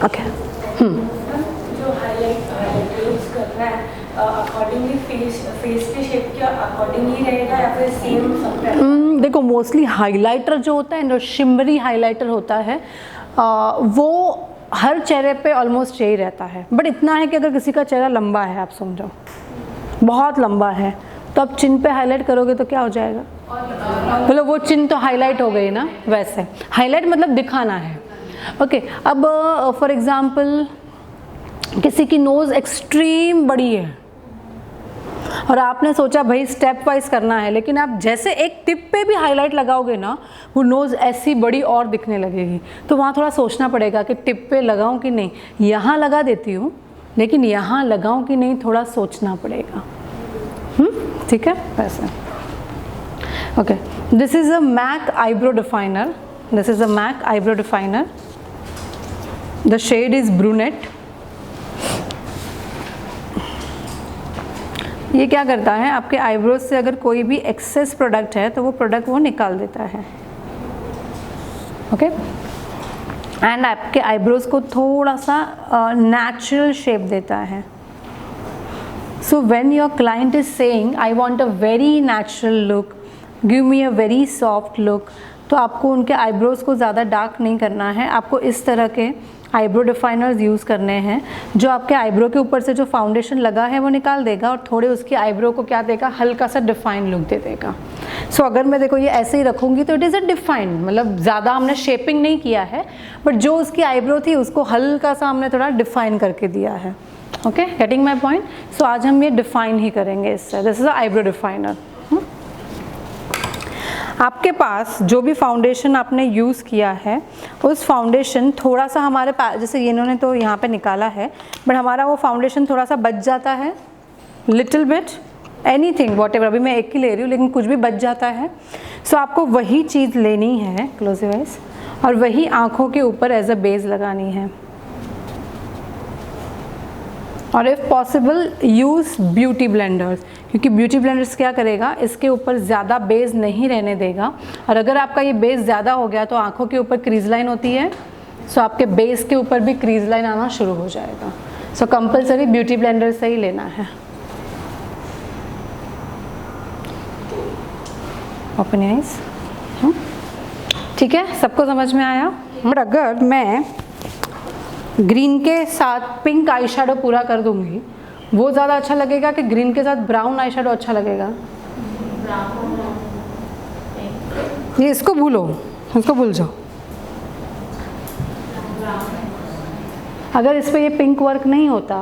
Okay, जो हाईलाइट यूज करना है अकॉर्डिंगली फेस के शेप के अकॉर्डिंगली रहेगा या फिर सेम सब पे? देखो मोस्टली हाइलाइटर जो होता है ना, शिमरी हाइलाइटर होता है, वो हर चेहरे पे ऑलमोस्ट यही रहता है, बट इतना है कि अगर किसी का चेहरा लंबा है, आप समझो बहुत लंबा है, तो आप चिन पे हाईलाइट करोगे तो क्या हो जाएगा, मतलब वो चिन तो हाईलाइट हो गई ना। वैसे हाईलाइट मतलब दिखाना है। ओके, अब फॉर एग्जांपल किसी की नोज़ एक्सट्रीम बड़ी है और आपने सोचा भाई स्टेप वाइज करना है, लेकिन आप जैसे एक टिप पे भी हाईलाइट लगाओगे ना, वो नोज़ ऐसी बड़ी और दिखने लगेगी, तो वहाँ थोड़ा सोचना पड़ेगा कि टिप पे लगाऊं कि नहीं। यहाँ लगा देती हूँ, लेकिन यहाँ लगाऊं कि नहीं, थोड़ा सोचना पड़ेगा, ठीक है। वैसे okay, this is a MAC eyebrow definer, this is a MAC eyebrow definer, the shade is brunette. ये क्या करता है, आपके आईब्रोज से अगर कोई भी एक्सेस प्रोडक्ट है तो वो प्रोडक्ट वो निकाल देता है, ओके। एंड आपके आईब्रोज को थोड़ा सा नेचुरल शेप देता है। So when your client is saying I want a very natural look, give me a very soft look, तो आपको उनके आईब्रोज को ज़्यादा डार्क नहीं करना है, आपको इस तरह के आईब्रो डिफाइनर्स यूज़ करने हैं, जो आपके आईब्रो के ऊपर से जो फाउंडेशन लगा है वो निकाल देगा और थोड़े उसकी आईब्रो को क्या देगा, हल्का सा डिफाइन लुक दे देगा। सो अगर मैं देखो ये ऐसे ही रखूँगी तो इट इज़ अ डिफाइंड, मतलब ज़्यादा हमने शेपिंग नहीं किया है, बट जो उसकी आईब्रो थी उसको हल्का सा हमने थोड़ा डिफाइन करके दिया है। Okay, getting my point. So आज हम ये डिफाइन ही करेंगे इससे। This is a eyebrow definer. आपके पास जो भी फाउंडेशन आपने यूज़ किया है, उस फाउंडेशन थोड़ा सा हमारे पास, जैसे इन्होंने तो यहाँ पे निकाला है, बट हमारा वो फाउंडेशन थोड़ा सा बच जाता है, लिटिल बिट, एनीथिंग वॉटेवर, अभी मैं एक ही ले रही हूँ लेकिन कुछ भी बच जाता है। सो आपको वही चीज़ लेनी है, क्लोज योर आइज, और वही आँखों के ऊपर एज अ बेस लगानी है। और if possible use beauty blenders, क्योंकि ब्यूटी ब्लेंडर्स क्या करेगा, इसके ऊपर ज़्यादा बेस नहीं रहने देगा, और अगर आपका ये बेस ज़्यादा हो गया तो आँखों के ऊपर क्रीज लाइन होती है, सो आपके बेस के ऊपर भी क्रीज लाइन आना शुरू हो जाएगा। सो कंपलसरी ब्यूटी ब्लेंडर से ही लेना है। ओपन आइज, ठीक है, सबको समझ में आया। बट अगर मैं ग्रीन के साथ पिंक आई शेडो पूरा कर दूंगी, वो ज़्यादा अच्छा लगेगा कि ग्रीन के साथ ब्राउन आई शेडो अच्छा लगेगा? ये इसको भूलो, इसको भूल जाओ। अगर इस पर ये पिंक वर्क नहीं होता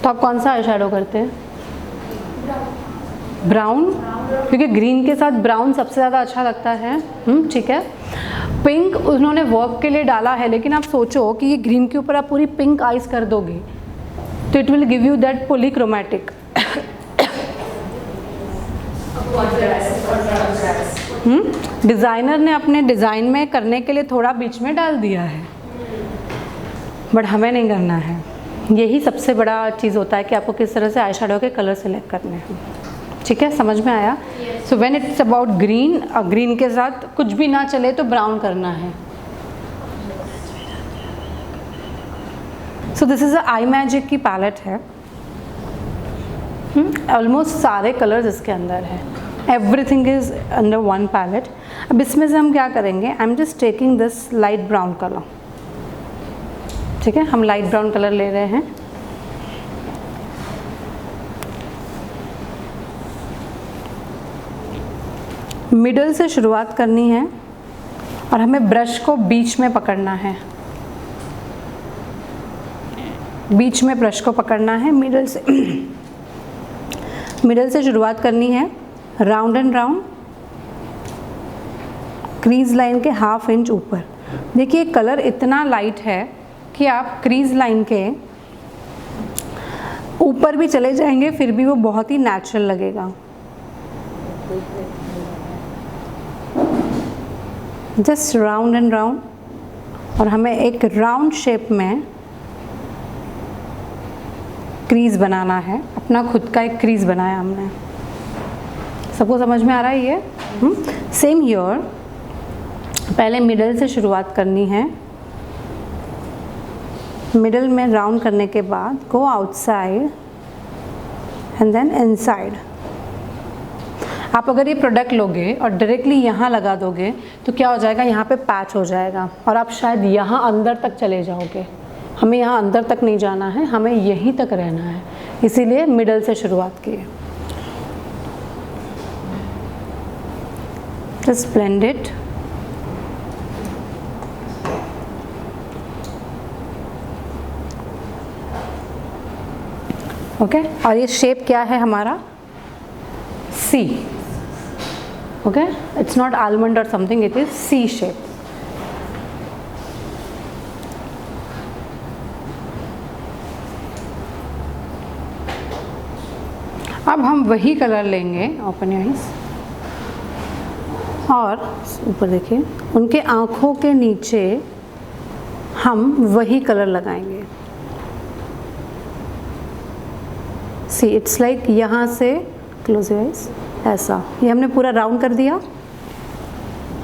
तो आप कौन सा आई शेडो करते? ब्राउन, क्योंकि ग्रीन के साथ ब्राउन सबसे ज़्यादा अच्छा लगता है। ठीक है, पिंक उन्होंने वर्क के लिए डाला है, लेकिन आप सोचो कि ये ग्रीन के ऊपर आप पूरी पिंक आइज कर दोगे तो it will give you that polychromatic. Designer ने अपने डिज़ाइन में करने के लिए थोड़ा बीच में डाल दिया है, बट हमें नहीं करना है। यही सबसे बड़ा चीज़ होता है कि आपको किस तरह से आई शेडो के कलर सेलेक्ट करने हैं। ठीक है, समझ में आया? So when it's about green, green के साथ कुछ भी ना चले तो ब्राउन करना है। So this is a eye magic की पैलेट है। ऑलमोस्ट सारे कलर्स इसके अंदर है, everything is under one palette. अब इसमें से हम क्या करेंगे, I am just taking this light brown colour. ठीक है, हम लाइट ब्राउन कलर ले रहे हैं। मिडल से शुरुआत करनी है और हमें ब्रश को बीच में पकड़ना है, बीच में ब्रश को पकड़ना है, मिडल से मिडल से शुरुआत करनी है, round and round, crease line के ½ इंच ऊपर। देखिए कलर इतना लाइट है कि आप क्रीज लाइन के ऊपर भी चले जाएंगे फिर भी वो बहुत ही नेचुरल लगेगा। जस्ट राउंड एंड राउंड, और हमें एक राउंड शेप में क्रीज बनाना है, अपना खुद का एक क्रीज बनाया हमने। सबको समझ में आ रहा है ये? सेम हियर, पहले मिडल से शुरुआत करनी है, मिडल में राउंड करने के बाद go outside and then inside. आप अगर ये प्रोडक्ट लोगे और डायरेक्टली यहाँ लगा दोगे तो क्या हो जाएगा, यहाँ पे पैच हो जाएगा और आप शायद यहाँ अंदर तक चले जाओगे। हमें यहाँ अंदर तक नहीं जाना है, हमें यहीं तक रहना है, इसीलिए मिडल से शुरुआत की है। Just blend it. ओके, और ये शेप क्या है हमारा? C. Okay, it's not almond और something, it is C shape. अब हम वही कलर लेंगे, ओपन योर आईज, और ऊपर देखिए उनके आँखों के नीचे हम वही कलर लगाएंगे। सी इट्स लाइक यहाँ से क्लोज योर आईज, ऐसा। ये हमने पूरा राउंड कर दिया,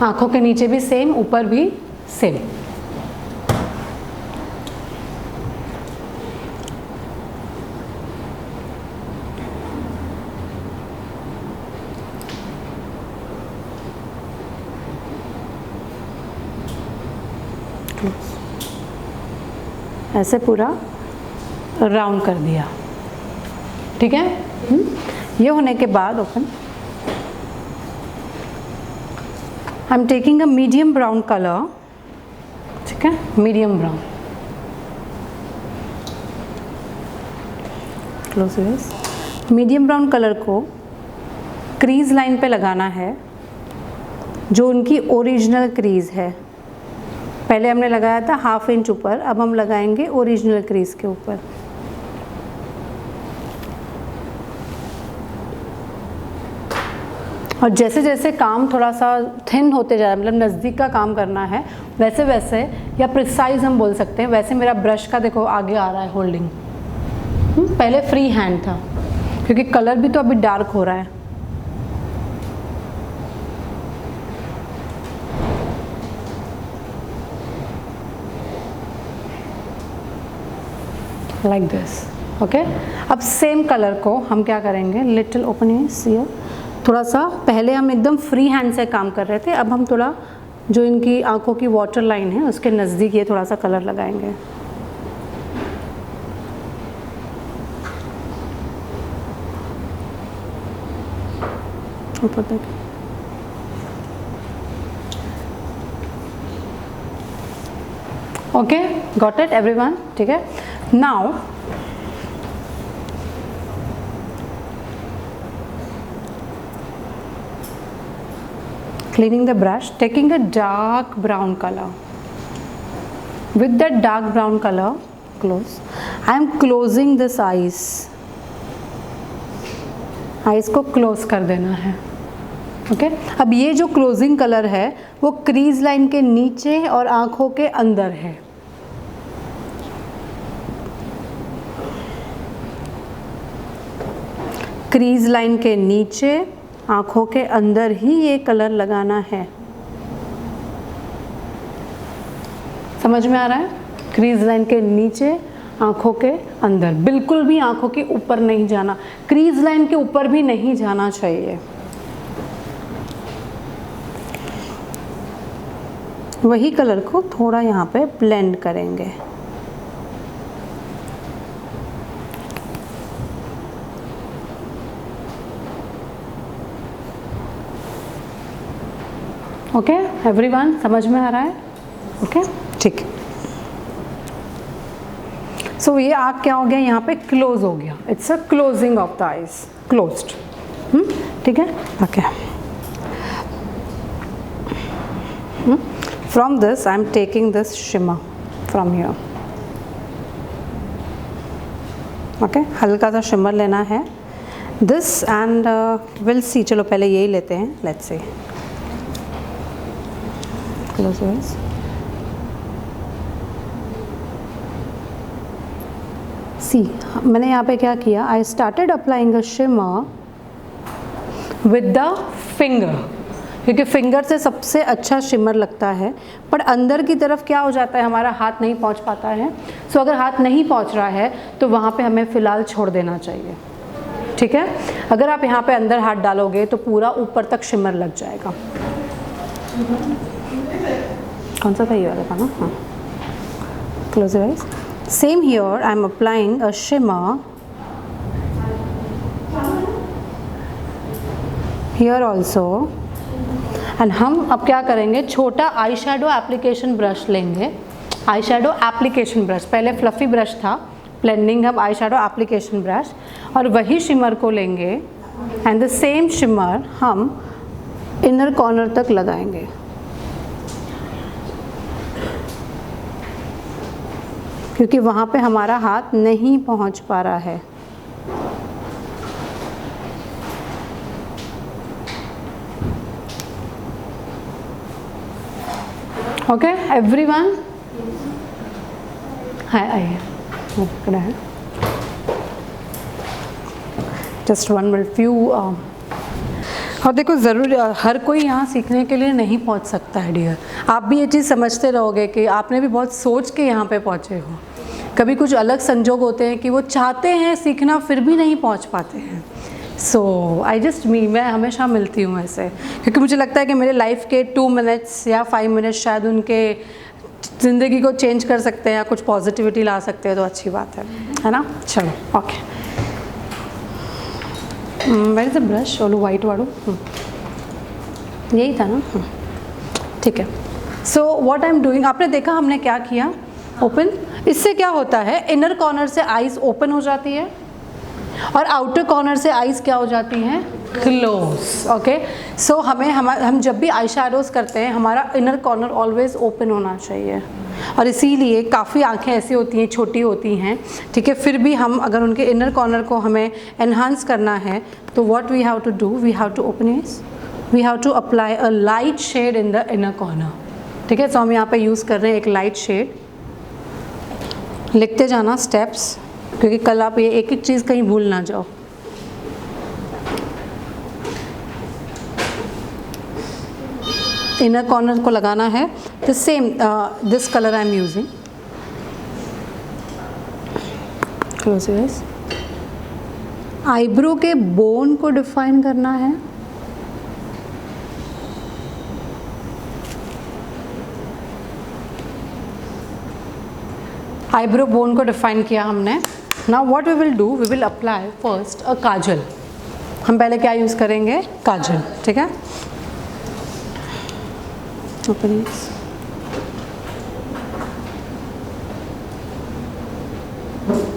आँखों के नीचे भी सेम, ऊपर भी सेम। ऐसे पूरा राउंड कर दिया। ठीक है, ये होने के बाद open, I am taking a medium brown colour. ठीक है, medium brown, close is. Medium brown colour को क्रीज लाइन पे लगाना है, जो उनकी ओरिजिनल क्रीज है। पहले हमने लगाया था ½ इंच ऊपर, अब हम लगाएंगे ओरिजिनल क्रीज के ऊपर। और जैसे जैसे काम थोड़ा सा थिन होते जा रहा है, मतलब नज़दीक का काम करना है, वैसे वैसे, या प्रिसाइज हम बोल सकते हैं, वैसे मेरा ब्रश का देखो आगे आ रहा है होल्डिंग। पहले फ्री हैंड था क्योंकि कलर भी तो अभी डार्क हो रहा है। Like this. ओके, अब सेम कलर को हम क्या करेंगे, लिटिल ओपन हियर, थोड़ा सा पहले हम एकदम फ्री हैंड से काम कर रहे थे, अब हम थोड़ा जो इनकी आंखों की वाटर लाइन है उसके नज़दीक ये थोड़ा सा कलर लगाएंगे। ऊपर तक। Okay, got it everyone? ठीक है, now cleaning the brush, taking a dark brown color. With that dark brown color, close. I am closing this eyes. Eyes को close कर देना है. ओके अब ये जो क्लोजिंग कलर है वो क्रीज लाइन के नीचे और आंखों के अंदर है. क्रीज लाइन के नीचे आंखों के अंदर ही ये कलर लगाना है. समझ में आ रहा है? क्रीज लाइन के नीचे आंखों के अंदर, बिल्कुल भी आंखों के ऊपर नहीं जाना, क्रीज लाइन के ऊपर भी नहीं जाना चाहिए. वही कलर को थोड़ा यहाँ पे ब्लेंड करेंगे. ओके एवरीवन, समझ में आ रहा है? ओके ठीक. सो ये आँख क्या हो गया, यहाँ पे क्लोज हो गया. It's a closing of the eyes, closed. ठीक है. Okay From this I am taking this shimmer from here. Okay, हल्का सा shimmer लेना है. This and we'll see. चलो पहले यही लेते हैं. Let's see. Close your eyes. See, मैंने यहाँ पे क्या किया? I started applying a shimmer with the finger. क्योंकि फिंगर से सबसे अच्छा शिमर लगता है, पर अंदर की तरफ क्या हो जाता है, हमारा हाथ नहीं पहुंच पाता है. सो अगर हाथ नहीं पहुंच रहा है तो वहाँ पे हमें फ़िलहाल छोड़ देना चाहिए. ठीक है. अगर आप यहाँ पे अंदर हाथ डालोगे तो पूरा ऊपर तक शिमर लग जाएगा. कौन सा था ये वाला था ना? हाँ. Close your eyes. Same here I am applying a shimmer here also. And हम अब क्या करेंगे, छोटा आई शेडो एप्लीकेशन ब्रश लेंगे. आई शेडो एप्लीकेशन ब्रश, पहले फ्लफ़ी ब्रश था, ब्लेंडिंग, अब आई शेडो एप्लीकेशन ब्रश, और वही शिमर को लेंगे एंड द सेम शिमर हम इनर कॉर्नर तक लगाएंगे. क्योंकि वहाँ पे हमारा हाथ नहीं पहुँच पा रहा है. ओके एवरीवन, हाय आइए. पकड़ा है. Just one minute few. और देखो ज़रूर हर कोई यहाँ सीखने के लिए नहीं पहुँच सकता है डियर. आप भी ये चीज़ समझते रहोगे कि आपने भी बहुत सोच के यहाँ पे पहुँचे हो. कभी कुछ अलग संजोग होते हैं कि वो चाहते हैं सीखना फिर भी नहीं पहुँच पाते हैं. सो आई जस्ट मैं हमेशा मिलती हूँ ऐसे, क्योंकि मुझे लगता है कि मेरे लाइफ के 2 मिनट्स या 5 मिनट्स शायद उनके ज़िंदगी को चेंज कर सकते हैं या कुछ पॉजिटिविटी ला सकते हैं, तो अच्छी बात है ना. चलो okay. Where is the brush? ओलू वाइट वाड़ो यही था ना. ठीक है. So what I am doing, आपने देखा हमने क्या किया, ओपन. इससे क्या होता है, इनर कॉर्नर से आईज ओपन हो जाती है और आउटर कॉर्नर से आईज क्या हो जाती हैं, क्लोज. ओके. सो हम जब भी आई शैडोज़ करते हैं हमारा इनर कॉर्नर ऑलवेज ओपन होना चाहिए. और इसीलिए काफ़ी आंखें ऐसी होती हैं, छोटी होती हैं, ठीक है, फिर भी हम अगर उनके इनर कॉर्नर को हमें एनहांस करना है तो what we have to do, we have to open eyes, we have to apply a light shade in the inner corner. ठीक है. सो हम यहाँ पे यूज़ कर रहे हैं एक लाइट शेड. लिखते जाना स्टेप्स, क्योंकि कल आप ये एक एक चीज़ कहीं भूल ना जाओ. इनर कॉर्नर को लगाना है. The same this colour I am using. Close your eyes. Eyebrow के बोन को डिफाइन करना है. आईब्रो बोन को डिफाइन किया हमने. Now what we will do, we will apply first a kajal. हम पहले क्या यूज़ करेंगे, काजल. ठीक है. Open.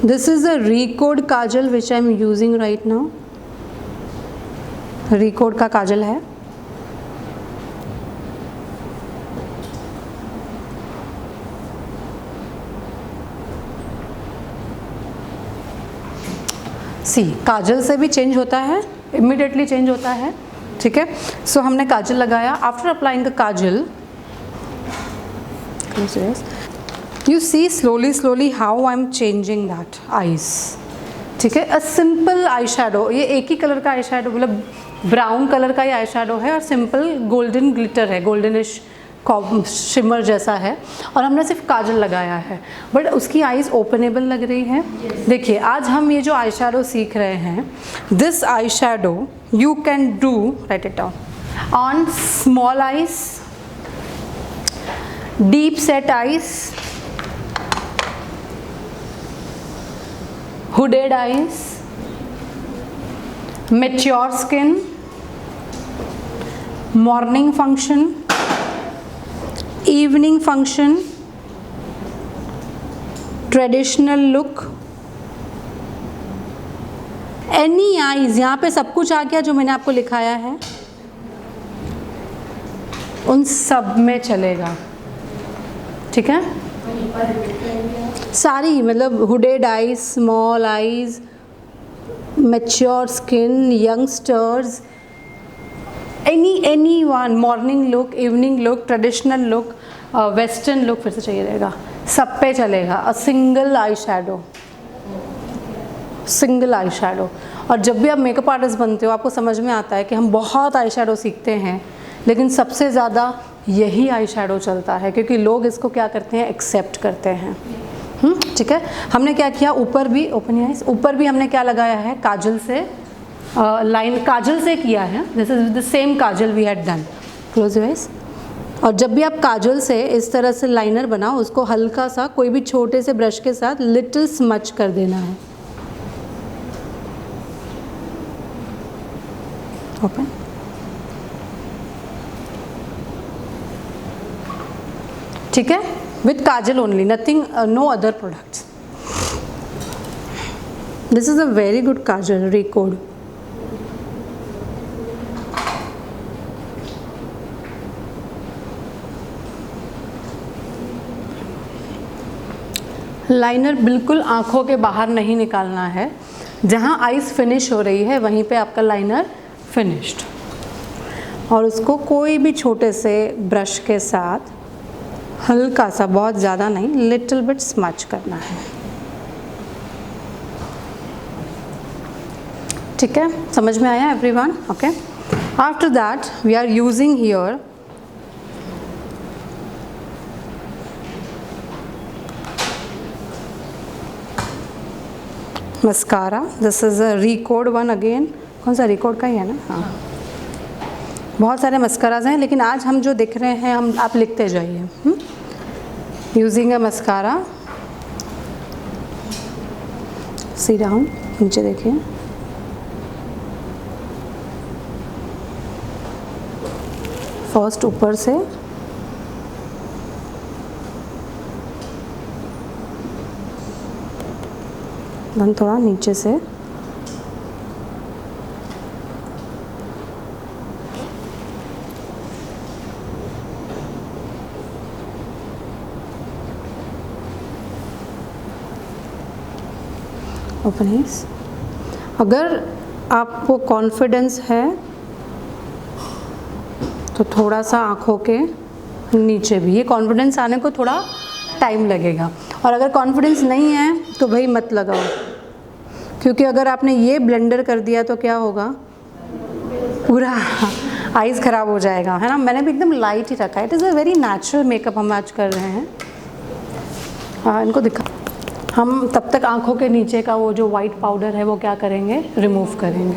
This is the Recode kajal which I am using right now. Recode का काजल है. सी काजल से भी चेंज होता है, इमिडिएटली चेंज होता है, ठीक है। सो हमने काजल लगाया, after applying the Kajal you see slowly how I'm changing that eyes, ठीक है। अ सिंपल आई शेडो, ये एक ही कलर का आई शेडो, मतलब ब्राउन कलर का ही आई शेडो है और सिंपल गोल्डन ग्लिटर है, गोल्डनिश शिमर जैसा है, और हमने सिर्फ काजल लगाया है, बट उसकी आईज ओपनेबल लग रही है। देखिए आज हम ये जो आई शेडो सीख रहे हैं, this eye shadow you can do, right it down, on small eyes, deep set eyes, hooded eyes, mature skin, morning function, evening function, traditional look, any eyes, यहाँ पे सब कुछ आ गया जो मैंने आपको लिखाया है, उन सब में चलेगा, ठीक है। सारी मतलब hooded eyes, small eyes, mature skin, youngsters, any one, morning look, evening look, traditional look, western look, फिर से चाहिए रहेगा, सब पे चलेगा। A single eye shadow, single eye shadow. और जब भी आप मेकअप आर्टिस्ट बनते हो आपको समझ में आता है कि हम बहुत आई शेडो सीखते हैं, लेकिन सबसे ज़्यादा यही आई शेडो चलता है, क्योंकि लोग इसको क्या करते हैं, एक्सेप्ट करते हैं, ठीक है। हमने क्या किया, ऊपर भी ओपन आईज, ऊपर भी हमने क्या लगाया है, काजल से लाइन, काजल से किया है, this is the same kajal we had done, close your eyes. और जब भी आप काजल से इस तरह से लाइनर बनाओ, उसको हल्का सा कोई भी छोटे से ब्रश के साथ लिटिल स्मच कर देना है, ओपन। ठीक है, with kajal only, nothing, no other products. This is a very good kajal, Recode. Liner बिल्कुल आंखों के बाहर नहीं निकालना है, जहाँ आईज फिनिश हो रही है वहीं पे आपका लाइनर फिनिश्ड, और उसको कोई भी छोटे से ब्रश के साथ हल्का सा, बहुत ज़्यादा नहीं, लिटिल बिट स्मच करना है, ठीक है। समझ में आया everyone? Okay. After that we are using here mascara, this is a Recode one again, कौन सा रिकोड का ही है ना, हाँ। बहुत सारे मस्काराज हैं, लेकिन आज हम जो दिख रहे हैं, हम आप लिखते जाइए। Using a mascara, see down, नीचे देखिए, फर्स्ट ऊपर से, देन थोड़ा नीचे से, ओपन आईज। अगर आपको कॉन्फिडेंस है तो थोड़ा सा आँखों के नीचे भी, ये कॉन्फिडेंस आने को थोड़ा टाइम लगेगा, और अगर कॉन्फिडेंस नहीं है तो भाई मत लगाओ, क्योंकि अगर आपने ये ब्लेंडर कर दिया तो क्या होगा, पूरा आईज ख़राब हो जाएगा, है ना। मैंने भी एकदम लाइट ही रखा है, it is a very natural makeup हम आज कर रहे हैं। इनको दिखा, हम तब तक आँखों के नीचे का वो जो वाइट पाउडर है वो क्या करेंगे, रिमूव करेंगे।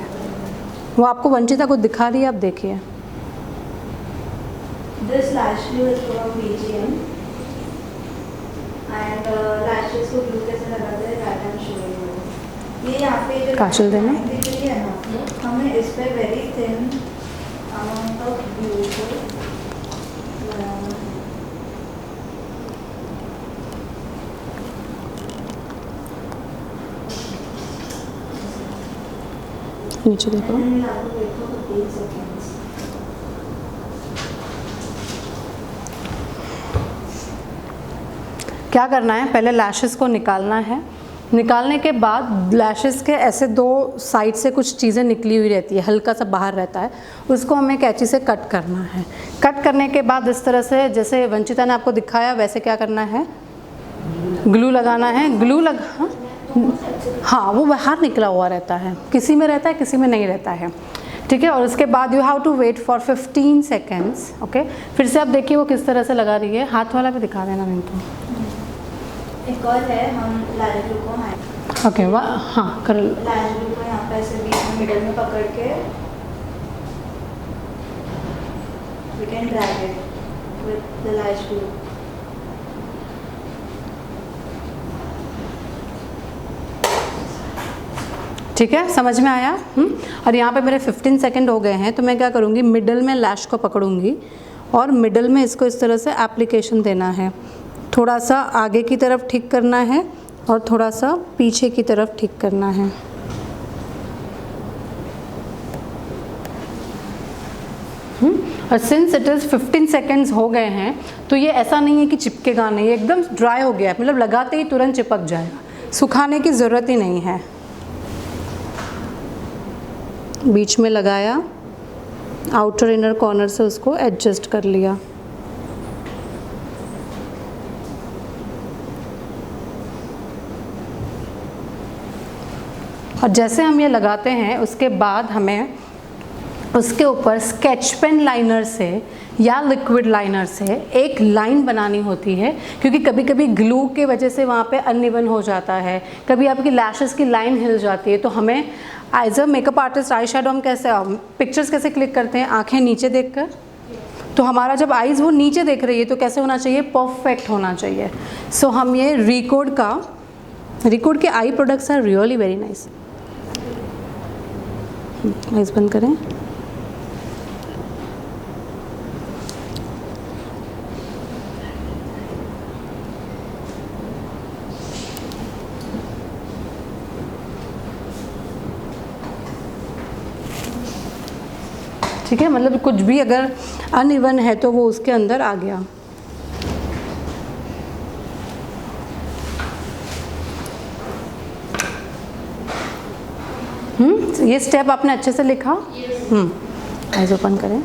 वो आपको वंचिता को दिखा रही है, आप देखिए। This lash glue is from BGM and lashes को glue कैसे लगाते हैं that I'm showing you। ये यहाँ पे जो काजल देना दिख रही है ना, हमें इस पे very thin amount of glue को नीचे देखो, क्या करना है, पहले लैशेस को निकालना है, निकालने के बाद लैशेस के ऐसे दो साइड से कुछ चीज़ें निकली हुई रहती है, हल्का सा बाहर रहता है, उसको हमें कैंची से कट करना है। कट करने के बाद इस तरह से जैसे वंचिता ने आपको दिखाया वैसे क्या करना है, ग्लू लगाना है। ग्लू लगा, हाँ वो बाहर निकला हुआ रहता है, किसी में रहता है किसी में नहीं रहता है, ठीक है। और उसके बाद you have to wait for 15 seconds, okay. फिर से आप देखिए वो किस तरह से लगा रही है, हाथ वाला भी दिखा देना नहीं तो। एक और है, हम लाल ग्लू को ओके वाह, हाँ कर। लाल ग्लू को यहाँ पे ऐसे बीच में मिडल में पकड़ के we can drag it with the लाल ग्लू। ठीक है, समझ में आया? और यहाँ पे मेरे 15 सेकंड हो गए हैं, तो मैं क्या करूँगी, मिडल में लैश को पकड़ूँगी और मिडल में इसको इस तरह से एप्लीकेशन देना है। थोड़ा सा आगे की तरफ ठीक करना है और थोड़ा सा पीछे की तरफ ठीक करना है। और सिंस इट इज़ 15 सेकेंड्स हो गए हैं, तो ये ऐसा नहीं है कि चिपकेगा नहीं, एकदम ड्राई हो गया है, मतलब लगाते ही तुरंत चिपक जाएगा, सुखाने की ज़रूरत ही नहीं है। बीच में लगाया, आउटर इनर कॉर्नर से उसको एडजस्ट कर लिया। और जैसे हम ये लगाते हैं उसके बाद हमें उसके ऊपर स्केच पेन लाइनर से या लिक्विड लाइनर से एक लाइन बनानी होती है, क्योंकि कभी कभी ग्लू के वजह से वहाँ पे अनइवन हो जाता है, कभी आपकी लैशेस की लाइन हिल जाती है। तो हमें as a makeup artist eye shadow हम कैसे पिक्चर्स कैसे क्लिक करते हैं, आंखें नीचे देखकर। तो हमारा जब आईज़ वो नीचे देख रही है तो कैसे होना चाहिए, परफेक्ट होना चाहिए। सो हम ये रिकोड के eye products are really very nice. Eyes बंद करें। ठीक है, मतलब कुछ भी अगर अनइवन है तो वो उसके अंदर आ गया। ये स्टेप आपने अच्छे से लिखा। आइज ओपन करें,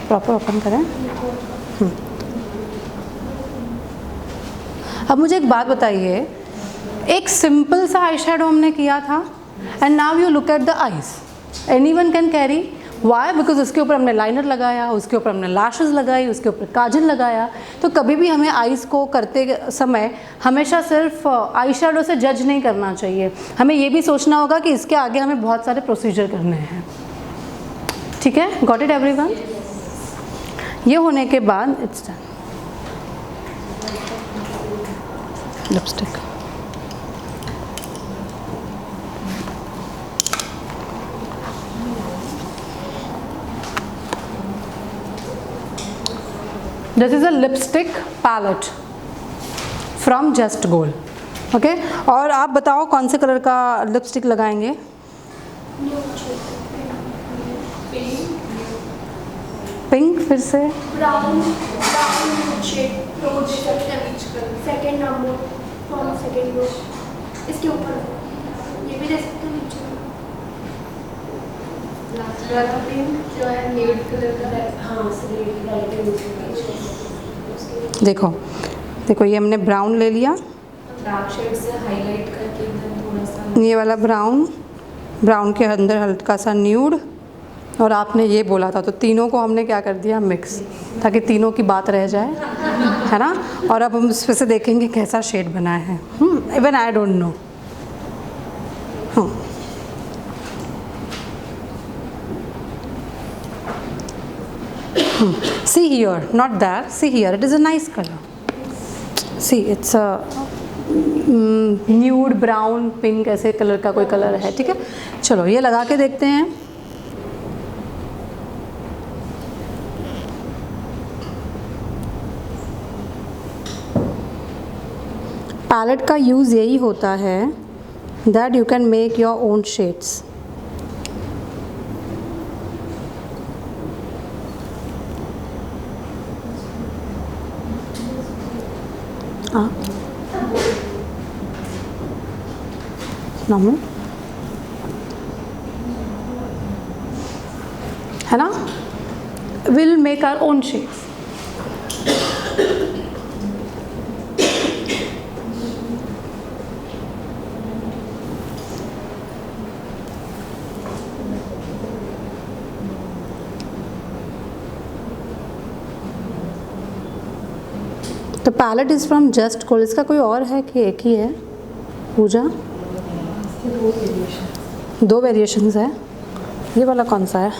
प्रॉपर ओपन करें। अब मुझे एक बात बताइए, एक सिंपल सा आई शेडो हमने किया था and now you look at the eyes, anyone can carry. Why? Because उसके ऊपर हमने लाइनर लगाया, उसके ऊपर हमने लैशेस लगाई, उसके ऊपर काजल लगाया। तो कभी भी हमें आईज़ को करते समय हमेशा सिर्फ आई शेडो से जज नहीं करना चाहिए, हमें ये भी सोचना होगा कि इसके आगे हमें बहुत सारे प्रोसीजर करने हैं। ठीक है, गॉट इट एवरीवन? ये होने के बाद it's done. Lipstick this is a lipstick palette from just gold. Okay, और आप बताओ कौन से कलर का लिपस्टिक लगाएंगे? पिंक, फिर से brown shade, rose second number from second row, इसके ऊपर ये भी दे सकते हैं नीचे। लास्ट वाला पिंक जो है रेड कलर का है, हाँ रेड लाइट। देखो देखो, ये हमने ब्राउन ले लिया, डार्क शेड से हाईलाइट करके एकदम थोड़ा सा ये वाला ब्राउन, ब्राउन के अंदर हल्का सा न्यूड, और आपने ये बोला था तो तीनों को हमने क्या कर दिया, मिक्स, ताकि तीनों की बात रह जाए, है ना। और अब हम इसमें से देखेंगे कैसा शेड बना है। Even I don't know. See here, not that. See here, it is a nice color. See, it's a nude brown pink ऐसे कलर का कोई कलर है। ठीक है, चलो ये लगा के देखते हैं। पैलेट का यूज़ यही होता है that you can make your own shades. Normal, है ना। Will make our own shapes. तो palette is from Just Gold. इसका कोई और है कि एक ही है पूजा? दो वेरिएशंस है। ये वाला कौन सा है?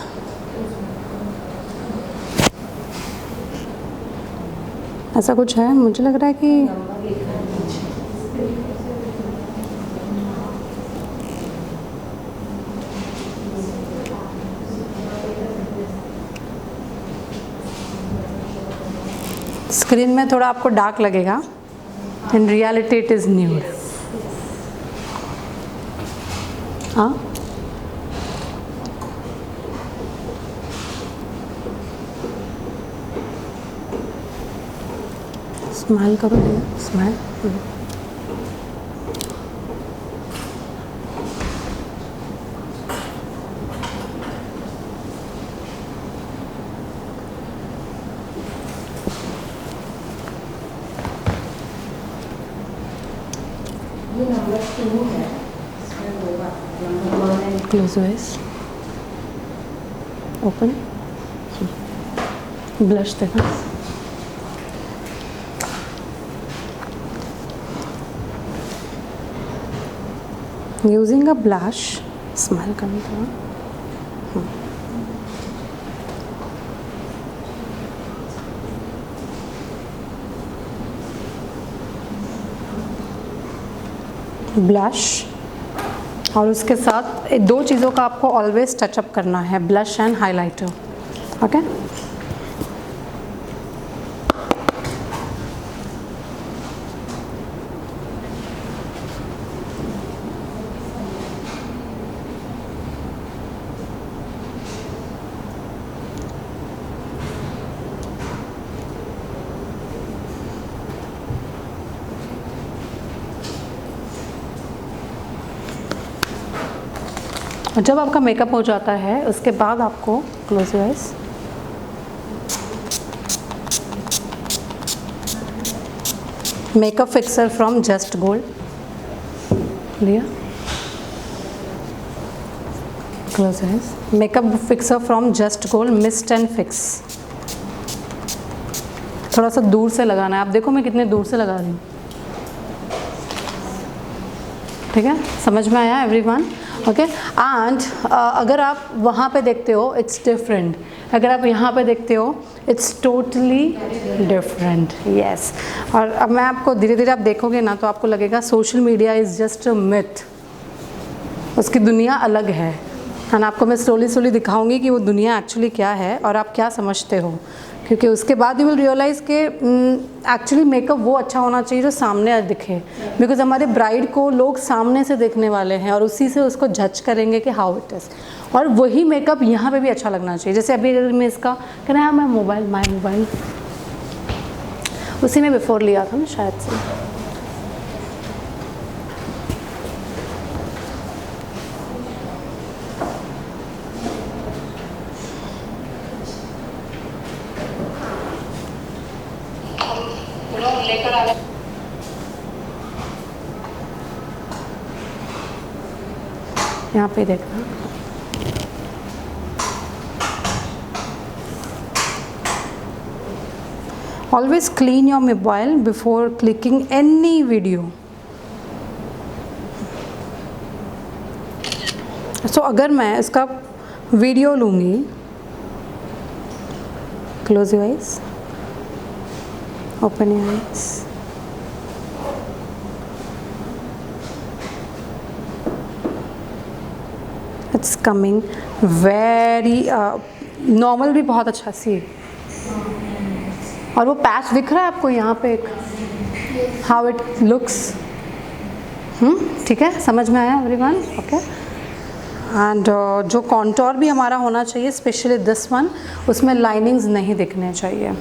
ऐसा कुछ है, मुझे लग रहा है कि स्क्रीन में थोड़ा आपको डार्क लगेगा, in reality it is nude. हाँ, स्माइल करो, स्माइल। ये नंबर 2 है, इसमें दो बार number 1 and close eyes, open, blush देखना। यूजिंग अ ब्लश, स्माइल करना थोड़ा। ब्लश, और उसके साथ दो चीज़ों का आपको ऑलवेज टचअप करना है, ब्लश एंड हाइलाइटर। ओके, और जब आपका मेकअप हो जाता है उसके बाद आपको close your eyes, makeup fixer from Just Gold लिया, close your eyes, makeup fixer from Just Gold mist and fix. थोड़ा सा दूर से लगाना है, आप देखो मैं कितने दूर से लगा रही हूँ, ठीक है, समझ में आया एवरीवन? ओके, एंड अगर आप वहाँ पे देखते हो इट्स डिफरेंट, अगर आप यहाँ पे देखते हो इट्स टोटली डिफरेंट। यस, और अब मैं आपको धीरे धीरे आप देखोगे ना तो आपको लगेगा social media is just a myth, उसकी दुनिया अलग है। एंड आपको मैं स्लोली दिखाऊंगी कि वो दुनिया एक्चुअली क्या है और आप क्या समझते हो, क्योंकि उसके बाद यू विल रियलाइज़ कि एक्चुअली मेकअप वो अच्छा होना चाहिए जो सामने दिखे, बिकॉज हमारे ब्राइड को लोग सामने से देखने वाले हैं और उसी से उसको जज करेंगे कि हाउ इट इज़, और वही मेकअप यहाँ पे भी अच्छा लगना चाहिए। जैसे अभी मैं इसका कहना है मैं माई मोबाइल उसी में बिफोर लिया था ना शायद से। यहाँ पे देखना, always clean your mobile before clicking any video. So अगर मैं इसका वीडियो लूँगी, close your eyes, open your eyes, it's coming very normal, भी बहुत अच्छा सी, और वो पैच दिख रहा है आपको यहाँ पे एक, हाउ इट लुक्स, ठीक है, समझ में आया एवरीवन? ओके, एंड जो कॉन्टोर भी हमारा होना चाहिए, स्पेशली दिस वन, उसमें लाइनिंग्स नहीं दिखने चाहिए।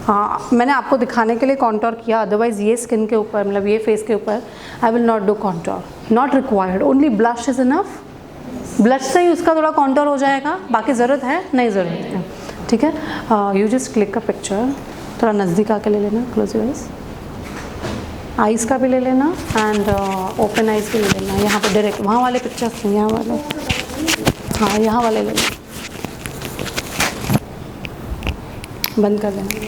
हाँ, मैंने आपको दिखाने के लिए कॉन्टोर किया, अदरवाइज़ ये स्किन के ऊपर, मतलब ये फेस के ऊपर I will not do contour, not required, only blush is enough. Blush से ही उसका थोड़ा कॉन्टोर हो जाएगा, बाकी ज़रूरत है नहीं ज़रूरत है, ठीक है। You just click a picture, थोड़ा नज़दीक आके ले लेना, क्लोज योर आइज़, आइज़ का भी ले लेना एंड ओपन आइज़ भी ले लेना, यहाँ पे डायरेक्ट वहाँ वाले पिक्चर्स नहीं, यहाँ वाले, हाँ यहाँ वाले ले लेना, बंद कर देना।